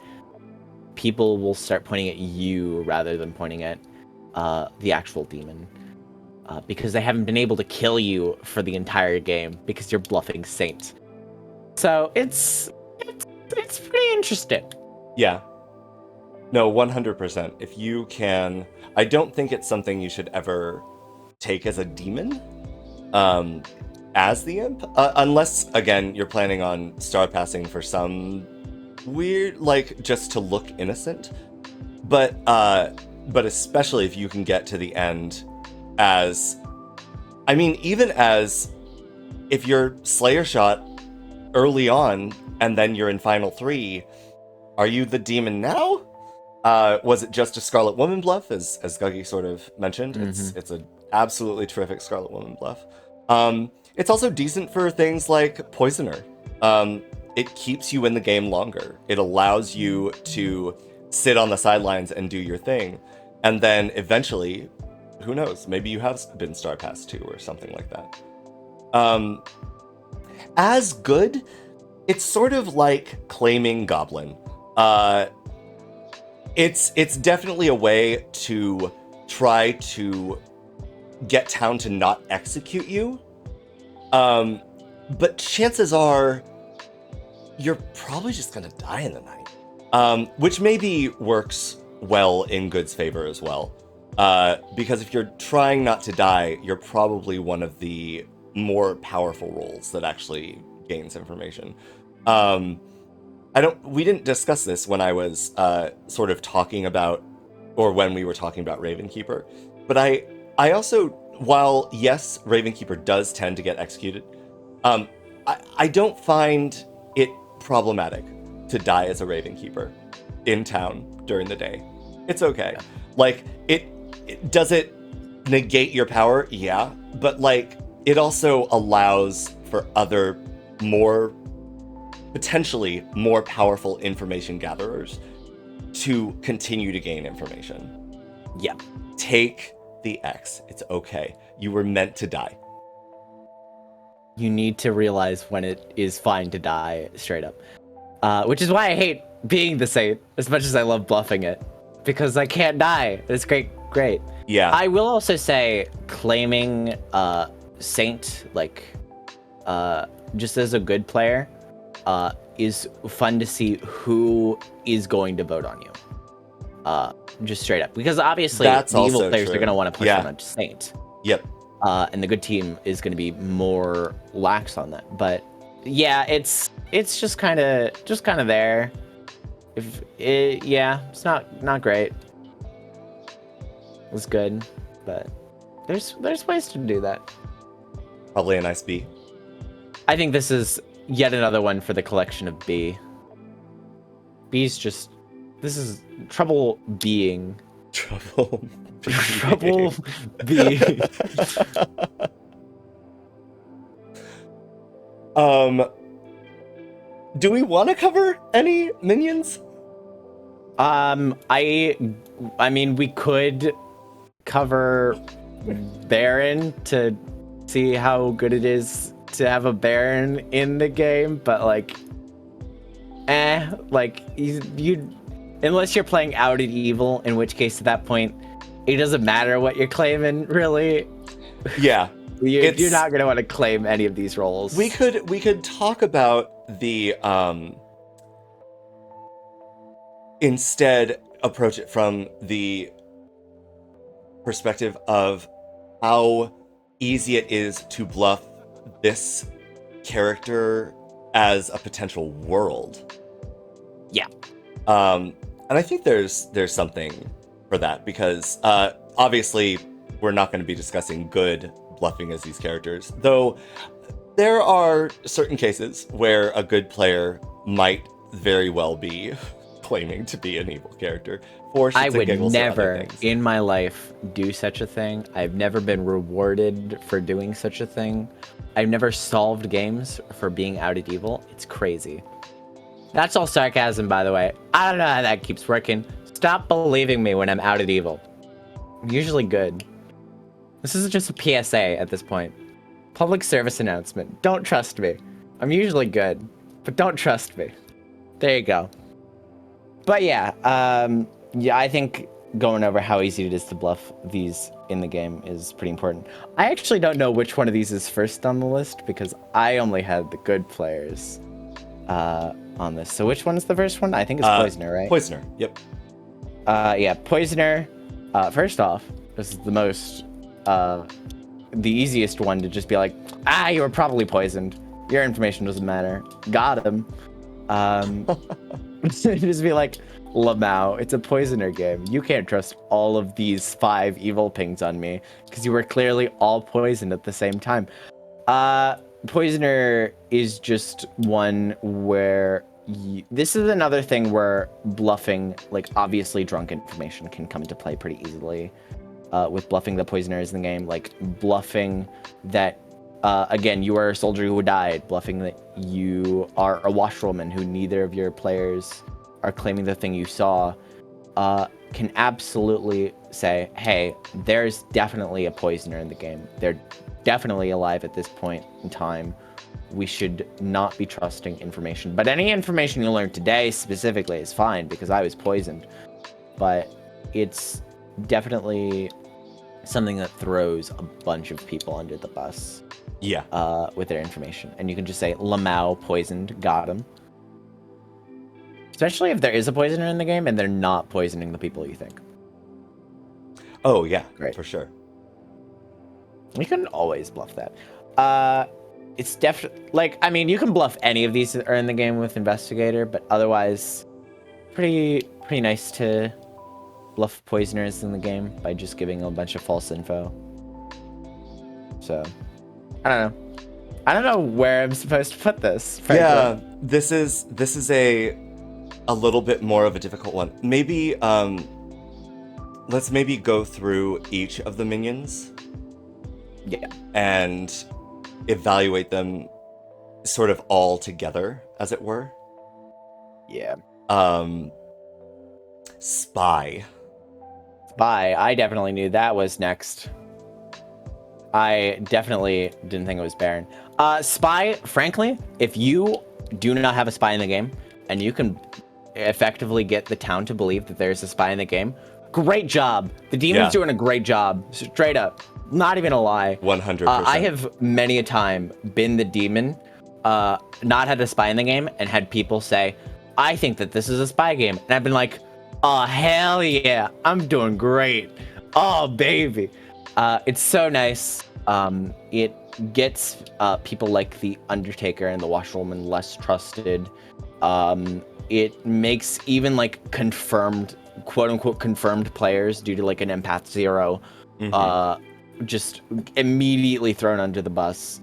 [SPEAKER 2] people will start pointing at you rather than pointing at the actual demon. Because they haven't been able to kill you for the entire game because you're bluffing Saint. So it's pretty interesting.
[SPEAKER 1] Yeah. No, 100%. If you can, I don't think it's something you should ever take as a demon, as the imp, unless again you're planning on star passing for some weird, like just to look innocent. But especially if you can get to the end as, I mean, even as if you're Slayer shot early on and then you're in final 3, are you the demon now? Was it just a Scarlet Woman bluff, as Guggy sort of mentioned?
[SPEAKER 2] Mm-hmm.
[SPEAKER 1] It's an absolutely terrific Scarlet Woman bluff. It's also decent for things like Poisoner. It keeps you in the game longer. It allows you to sit on the sidelines and do your thing, and then eventually, who knows? Maybe you have been Star Pass 2 or something like that. As good, it's sort of like claiming Goblin. It's definitely a way to try to get town to not execute you. But chances are you're probably just gonna die in the night. Which maybe works well in Good's favor as well. Because if you're trying not to die, you're probably one of the more powerful roles that actually gains information. We didn't discuss this when I was sort of talking about, or when we were talking about Ravenkeeper, but I also, while yes, Ravenkeeper does tend to get executed, I don't find it problematic to die as a Ravenkeeper in town during the day. It's okay. Yeah. Like, does it negate your power? Yeah, but like, it also allows for other potentially more powerful information gatherers to continue to gain information.
[SPEAKER 2] Yeah.
[SPEAKER 1] Take the X. It's okay. You were meant to die.
[SPEAKER 2] You need to realize when it is fine to die, straight up. Which is why I hate being the Saint, as much as I love bluffing it. Because I can't die. It's great.
[SPEAKER 1] Yeah.
[SPEAKER 2] I will also say, claiming Saint, like, just as a good player, is fun to see who is going to vote on you. Just straight up. Because obviously,
[SPEAKER 1] that's
[SPEAKER 2] the evil
[SPEAKER 1] also
[SPEAKER 2] players
[SPEAKER 1] true.
[SPEAKER 2] are going to want to push on a Saint.
[SPEAKER 1] Yep.
[SPEAKER 2] And the good team is going to be more lax on that. But yeah, it's just kind of there. It's not great. It's good, but there's ways to do that.
[SPEAKER 1] Probably a nice B.
[SPEAKER 2] I think this is yet another one for the collection of B. This is trouble being.
[SPEAKER 1] Trouble
[SPEAKER 2] B.
[SPEAKER 1] Do we want to cover any minions?
[SPEAKER 2] I mean, we could cover Baron to see how good it is to have a Baron in the game, but like you unless you're playing Out at Evil, in which case at that point it doesn't matter what you're claiming, really.
[SPEAKER 1] Yeah.
[SPEAKER 2] You're not going to want to claim any of these roles.
[SPEAKER 1] We could talk about the instead approach it from the perspective of how easy it is to bluff this character as a potential world.
[SPEAKER 2] Yeah.
[SPEAKER 1] And I think there's something for that because obviously we're not going to be discussing good bluffing as these characters, though there are certain cases where a good player might very well be claiming to be an evil character for
[SPEAKER 2] I
[SPEAKER 1] shits and
[SPEAKER 2] would
[SPEAKER 1] giggles or other
[SPEAKER 2] never
[SPEAKER 1] things.
[SPEAKER 2] in my life do such a thing. I've never been rewarded for doing such a thing. I've never solved games for being outed evil. It's crazy. That's all sarcasm, by the way. I don't know how that keeps working. Stop believing me when I'm outed evil. I'm usually good. This is just a PSA at this point. Public service announcement. Don't trust me. I'm usually good, but don't trust me. There you go. But yeah, I think going over how easy it is to bluff these in the game is pretty important. I actually don't know which one of these is first on the list because I only had the good players on this. So which one's the first one? I think it's Poisoner, right?
[SPEAKER 1] Poisoner, yep.
[SPEAKER 2] Yeah, Poisoner. First off, this is the most, the easiest one to just be like, you were probably poisoned. Your information doesn't matter. Got him. Just be like, Lamau, it's a Poisoner game. You can't trust all of these 5 evil pings on me because you were clearly all poisoned at the same time. Poisoner is just one where this is another thing where bluffing, like obviously drunk information can come into play pretty easily with bluffing the Poisoners in the game, like bluffing that again, you are a soldier who died, bluffing that you are a washerwoman who neither of your players are claiming the thing you saw, can absolutely say, hey, there's definitely a Poisoner in the game. They're definitely alive at this point in time. We should not be trusting information. But any information you learned today specifically is fine because I was poisoned. But it's definitely something that throws a bunch of people under the bus.
[SPEAKER 1] Yeah.
[SPEAKER 2] With their information. And you can just say, Lamau poisoned, got him. Especially if there is a Poisoner in the game and they're not poisoning the people you think.
[SPEAKER 1] Oh, yeah,
[SPEAKER 2] Great.
[SPEAKER 1] for sure.
[SPEAKER 2] You can always bluff that. It's definitely, like, I mean, you can bluff any of these that are in the game with Investigator, but otherwise, pretty nice to bluff Poisoners in the game by just giving a bunch of false info. So, I don't know. I don't know where I'm supposed to put this. Frankly.
[SPEAKER 1] Yeah, this is a little bit more of a difficult one. Maybe let's maybe go through each of the minions.
[SPEAKER 2] Yeah.
[SPEAKER 1] And evaluate them sort of all together, as it were.
[SPEAKER 2] Yeah.
[SPEAKER 1] Spy.
[SPEAKER 2] I definitely knew that was next. I definitely didn't think it was Baron. Spy, frankly, if you do not have a spy in the game and you can effectively get the town to believe that there's a spy in the game, great job. The demon's doing a great job. Straight up. Not even a lie.
[SPEAKER 1] 100%.
[SPEAKER 2] I have many a time been the demon, not had a spy in the game, and had people say, I think that this is a spy game. And I've been like, oh, hell yeah. I'm doing great. Oh, baby. It's so nice. It gets people like the Undertaker and the Washerwoman less trusted. It makes even like confirmed, quote unquote, confirmed players due to like an empath 0, just immediately thrown under the bus.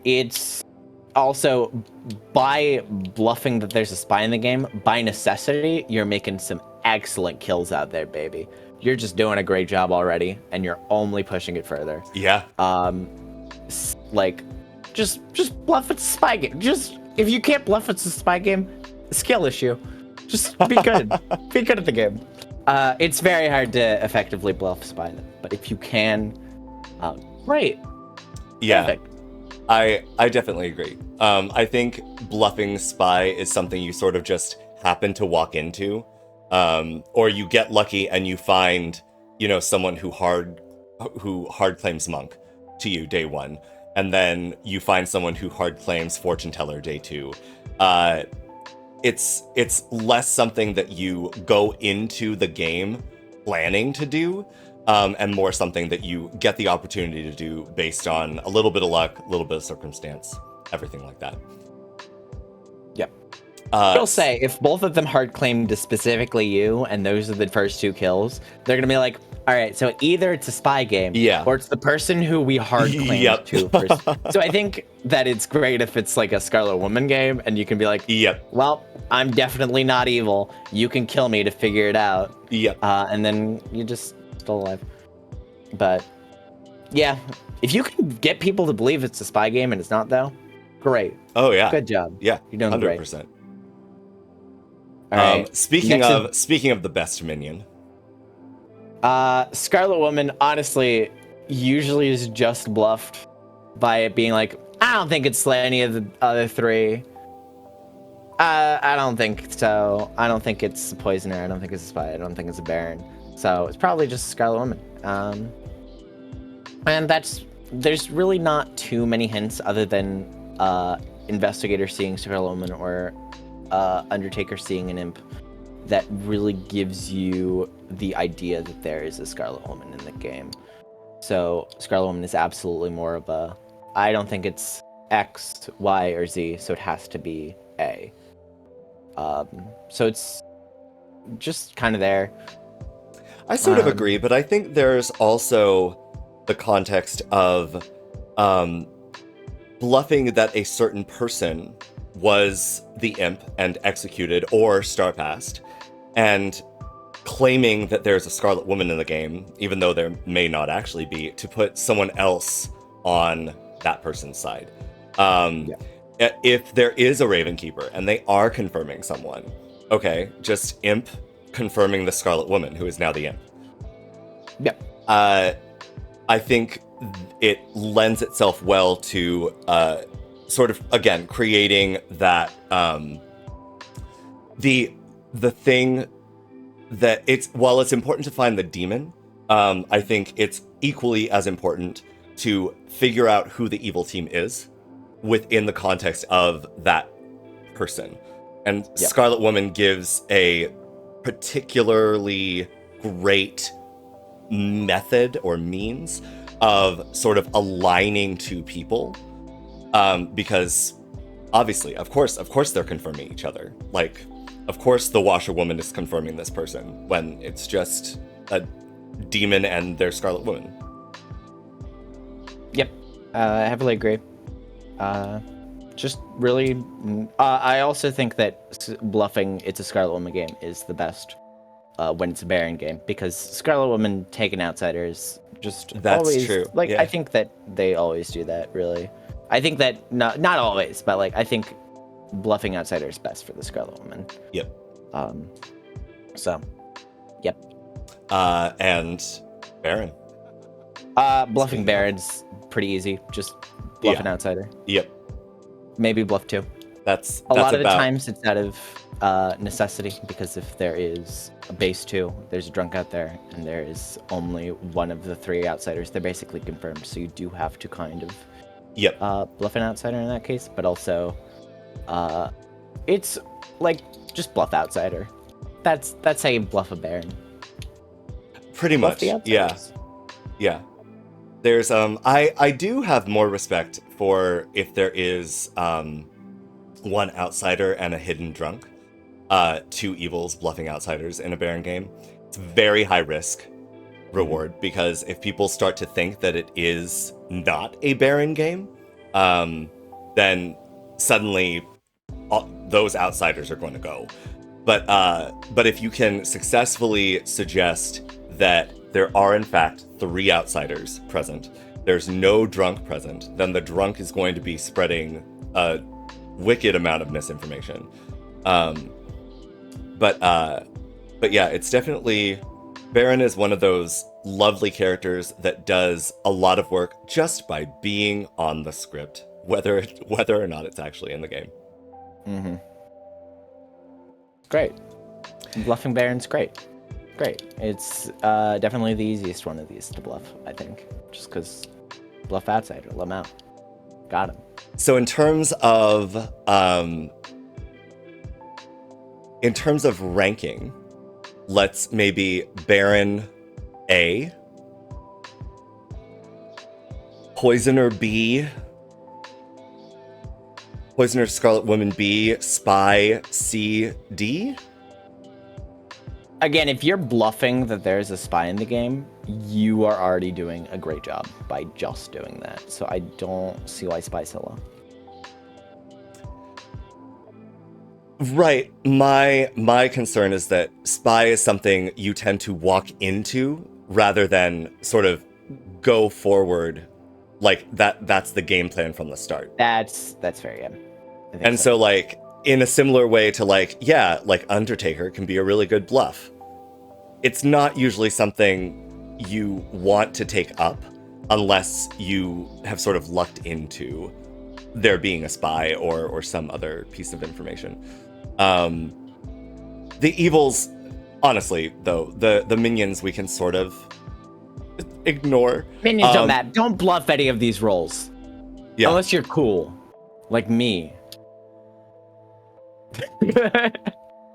[SPEAKER 2] It's also, by bluffing that there's a spy in the game, by necessity, you're making some excellent kills out there, baby. You're just doing a great job already, and you're only pushing it further.
[SPEAKER 1] Yeah.
[SPEAKER 2] Like, just bluff it's a spy game. Just, if you can't bluff it's a spy game, skill issue. Just be good. Be good at the game. It's very hard to effectively bluff spy, but if you can, great.
[SPEAKER 1] Yeah.
[SPEAKER 2] Perfect.
[SPEAKER 1] I definitely agree. I think bluffing spy is something you sort of just happen to walk into, or you get lucky and you find, someone who hard claims monk to you day 1, and then you find someone who hard claims fortune teller day 2. It's less something that you go into the game planning to do, and more something that you get the opportunity to do based on a little bit of luck, a little bit of circumstance, everything like that.
[SPEAKER 2] I'll say, if both of them hard claim to specifically you, and those are the first 2 kills, they're gonna be like, all right, so either it's a spy game,
[SPEAKER 1] Yeah.
[SPEAKER 2] or it's the person who we hard claimed
[SPEAKER 1] Yep.
[SPEAKER 2] to first. So I think that it's great if it's like a Scarlet Woman game, and you can be like,
[SPEAKER 1] Yep.
[SPEAKER 2] well, I'm definitely not evil. You can kill me to figure it out.
[SPEAKER 1] Yep.
[SPEAKER 2] And then you just still alive. But yeah, if you can get people to believe it's a spy game and it's not, though, great.
[SPEAKER 1] Oh yeah.
[SPEAKER 2] Good job.
[SPEAKER 1] Yeah.
[SPEAKER 2] You're doing
[SPEAKER 1] 100%.
[SPEAKER 2] great. All right.
[SPEAKER 1] Speaking of the best minion.
[SPEAKER 2] Scarlet Woman, honestly, usually is just bluffed by it being like, I don't think it's any of the other 3. I don't think so. I don't think it's a poisoner. I don't think it's a spy. I don't think it's a Baron. So it's probably just a Scarlet Woman. And there's really not too many hints other than Investigator seeing Scarlet Woman or Undertaker seeing an imp that really gives you the idea that there is a Scarlet Woman in the game. So Scarlet Woman is absolutely more of a, I don't think it's X, Y, or Z, so it has to be A. So it's just kind of there.
[SPEAKER 1] I sort of agree, but I think there's also the context of bluffing that a certain person was the imp and executed or star passed, and claiming that there's a Scarlet Woman in the game, even though there may not actually be, to put someone else on that person's side. If there is a Raven Keeper and they are confirming someone, okay, just imp confirming the Scarlet Woman, who is now the imp.
[SPEAKER 2] Yep.
[SPEAKER 1] I think it lends itself well to sort of, again, creating that the thing that while it's important to find the demon, I think it's equally as important to figure out who the evil team is within the context of that person. And Scarlet Woman gives a particularly great method or means of sort of aligning two people, because obviously, of course they're confirming each other. Like, of course the Washerwoman is confirming this person when it's just a demon and their Scarlet Woman.
[SPEAKER 2] Yep, I heavily agree. Just really, I also think that bluffing it's a Scarlet Woman game is the best when it's a Baron game, because Scarlet Woman taking outsiders just
[SPEAKER 1] That's
[SPEAKER 2] always,
[SPEAKER 1] true.
[SPEAKER 2] like,
[SPEAKER 1] yeah.
[SPEAKER 2] I think that they always do that, really. I think that not always, but like I think bluffing outsiders is best for the Scarlet Woman.
[SPEAKER 1] Yep.
[SPEAKER 2] So, yep.
[SPEAKER 1] And Baron.
[SPEAKER 2] Bluffing Baron's pretty easy. Just bluff an outsider.
[SPEAKER 1] Yep.
[SPEAKER 2] Maybe bluff two.
[SPEAKER 1] That's
[SPEAKER 2] a lot of the times it's out of necessity, because if there is a base 2, there's a drunk out there, and there is only one of the 3 outsiders, they're basically confirmed. So you do have to kind of bluff an outsider in that case, but also it's like just bluff outsider. That's how you bluff a Baron.
[SPEAKER 1] Pretty much. Yeah. There's I do have more respect for if there is one outsider and a hidden drunk. 2 evils bluffing outsiders in a Baron game. It's very high risk reward, because if people start to think that it is not a Baron game, then suddenly those outsiders are going to go. But if you can successfully suggest that there are in fact 3 outsiders present, there's no drunk present, then the drunk is going to be spreading a wicked amount of misinformation. But yeah, it's definitely, Baron is one of those lovely characters that does a lot of work just by being on the script, whether or not it's actually in the game.
[SPEAKER 2] Mm-hmm. Great. Bluffing Baron's great. It's definitely the easiest one of these to bluff, I think. Just because bluff outsider, let him out. Got him.
[SPEAKER 1] So in terms of ranking, let's maybe Baron A, Poisoner B, Poisoner, Scarlet Woman B, Spy C, D.
[SPEAKER 2] Again, if you're bluffing that there's a spy in the game, you are already doing a great job by just doing that. So I don't see why Spy's so low.
[SPEAKER 1] Right. My concern is that Spy is something you tend to walk into rather than sort of go forward. Like that's the game plan from the start.
[SPEAKER 2] That's fair, yeah. I think
[SPEAKER 1] And so like in a similar way to like, yeah, like Undertaker can be a really good bluff. It's not usually something you want to take up unless you have sort of lucked into there being a spy or some other piece of information. The evils, honestly, though, the minions we can sort of ignore.
[SPEAKER 2] Minions don't matter. Don't bluff any of these rolls.
[SPEAKER 1] Yeah.
[SPEAKER 2] Unless you're cool. Like me.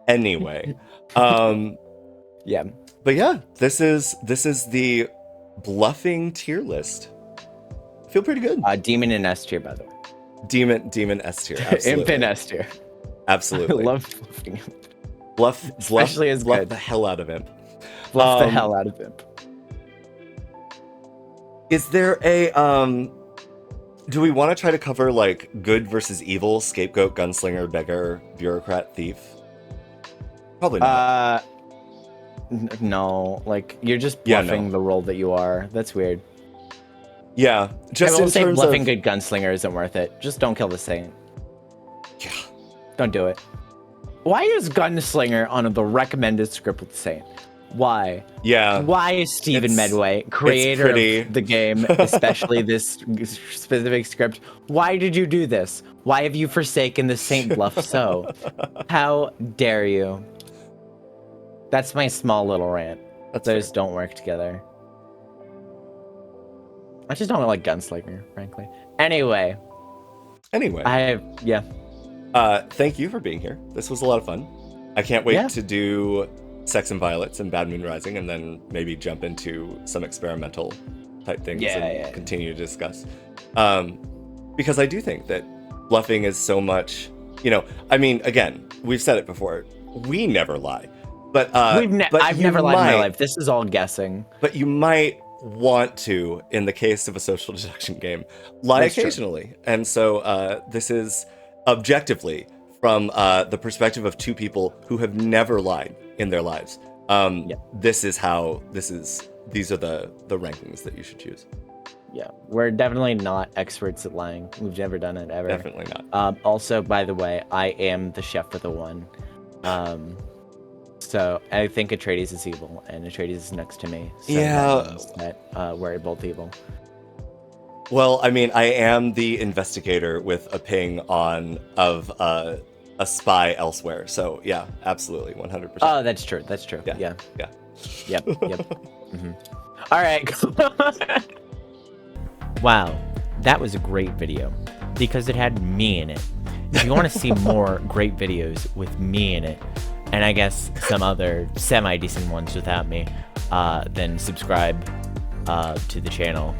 [SPEAKER 1] Anyway.
[SPEAKER 2] Yeah.
[SPEAKER 1] But yeah, this is the bluffing tier list. I feel pretty good.
[SPEAKER 2] Demon and S tier, by the way.
[SPEAKER 1] Demon S tier. Absolutely.
[SPEAKER 2] Imp and S tier.
[SPEAKER 1] Absolutely.
[SPEAKER 2] I love bluffing.
[SPEAKER 1] Bluff
[SPEAKER 2] Especially as
[SPEAKER 1] bluff
[SPEAKER 2] good.
[SPEAKER 1] the hell out of Imp.
[SPEAKER 2] Bluff the hell out of Imp.
[SPEAKER 1] Is there a do we want to try to cover like good versus evil, scapegoat, gunslinger, beggar, bureaucrat, thief? Probably not.
[SPEAKER 2] No, like you're just
[SPEAKER 1] Yeah,
[SPEAKER 2] bluffing
[SPEAKER 1] no.
[SPEAKER 2] the role that you are. That's weird.
[SPEAKER 1] Yeah, just
[SPEAKER 2] I will
[SPEAKER 1] in
[SPEAKER 2] say
[SPEAKER 1] terms
[SPEAKER 2] bluffing
[SPEAKER 1] of
[SPEAKER 2] good gunslinger isn't worth it. Just don't kill the saint.
[SPEAKER 1] yeah.
[SPEAKER 2] Don't do it. Why is gunslinger on the recommended script with the saint? Why?
[SPEAKER 1] Yeah.
[SPEAKER 2] Why is Stephen
[SPEAKER 1] It's-
[SPEAKER 2] Medway, creator
[SPEAKER 1] pretty.
[SPEAKER 2] of the game, especially this specific script, why did you do this? Why have you forsaken the saint bluff so? How dare you? That's my small little rant.
[SPEAKER 1] That's
[SPEAKER 2] Those don't work together. I just don't like gunslinger, frankly. Anyway,
[SPEAKER 1] Anyway, thank you for being here. This was a lot of fun. I can't wait
[SPEAKER 2] Yeah.
[SPEAKER 1] to do Sex and Violets and Bad Moon Rising, and then maybe jump into some experimental type things and continue to discuss. Because I do think that bluffing is so much, I mean, again, we've said it before, we never lie. But
[SPEAKER 2] I've never lied in my life. This is all guessing.
[SPEAKER 1] But you might want to, in the case of a social deduction game, lie
[SPEAKER 2] That's true.
[SPEAKER 1] occasionally. And so this is objectively from the perspective of two people who have never lied in their lives. These are the rankings that you should choose.
[SPEAKER 2] Yeah, we're definitely not experts at lying. We've never done it ever.
[SPEAKER 1] Definitely not.
[SPEAKER 2] Also, by the way, I am the chef of the one. So I think Atreides is evil, and Atreides is next to me. So
[SPEAKER 1] Yeah.
[SPEAKER 2] that means that we're both evil.
[SPEAKER 1] Well, I mean, I am the investigator with a ping on of a spy elsewhere. So yeah, absolutely, 100%.
[SPEAKER 2] Oh, that's true. That's true.
[SPEAKER 1] Yeah.
[SPEAKER 2] Yeah.
[SPEAKER 1] Yeah.
[SPEAKER 2] Yep. All right. Wow, that was a great video because it had me in it. If you want to see more great videos with me in it, and I guess some other semi-decent ones without me, then subscribe to the channel.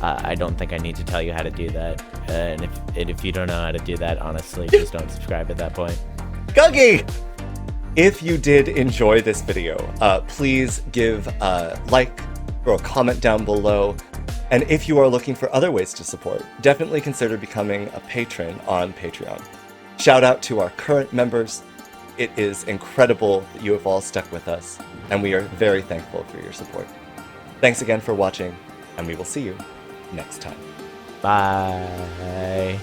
[SPEAKER 2] I don't think I need to tell you how to do that. And if you don't know how to do that, honestly, just don't subscribe at that point.
[SPEAKER 1] Guggy! If you did enjoy this video, please give a like or a comment down below. And if you are looking for other ways to support, definitely consider becoming a patron on Patreon. Shout out to our current members. It is incredible that you have all stuck with us, and we are very thankful for your support. Thanks again for watching, and we will see you next time.
[SPEAKER 2] Bye.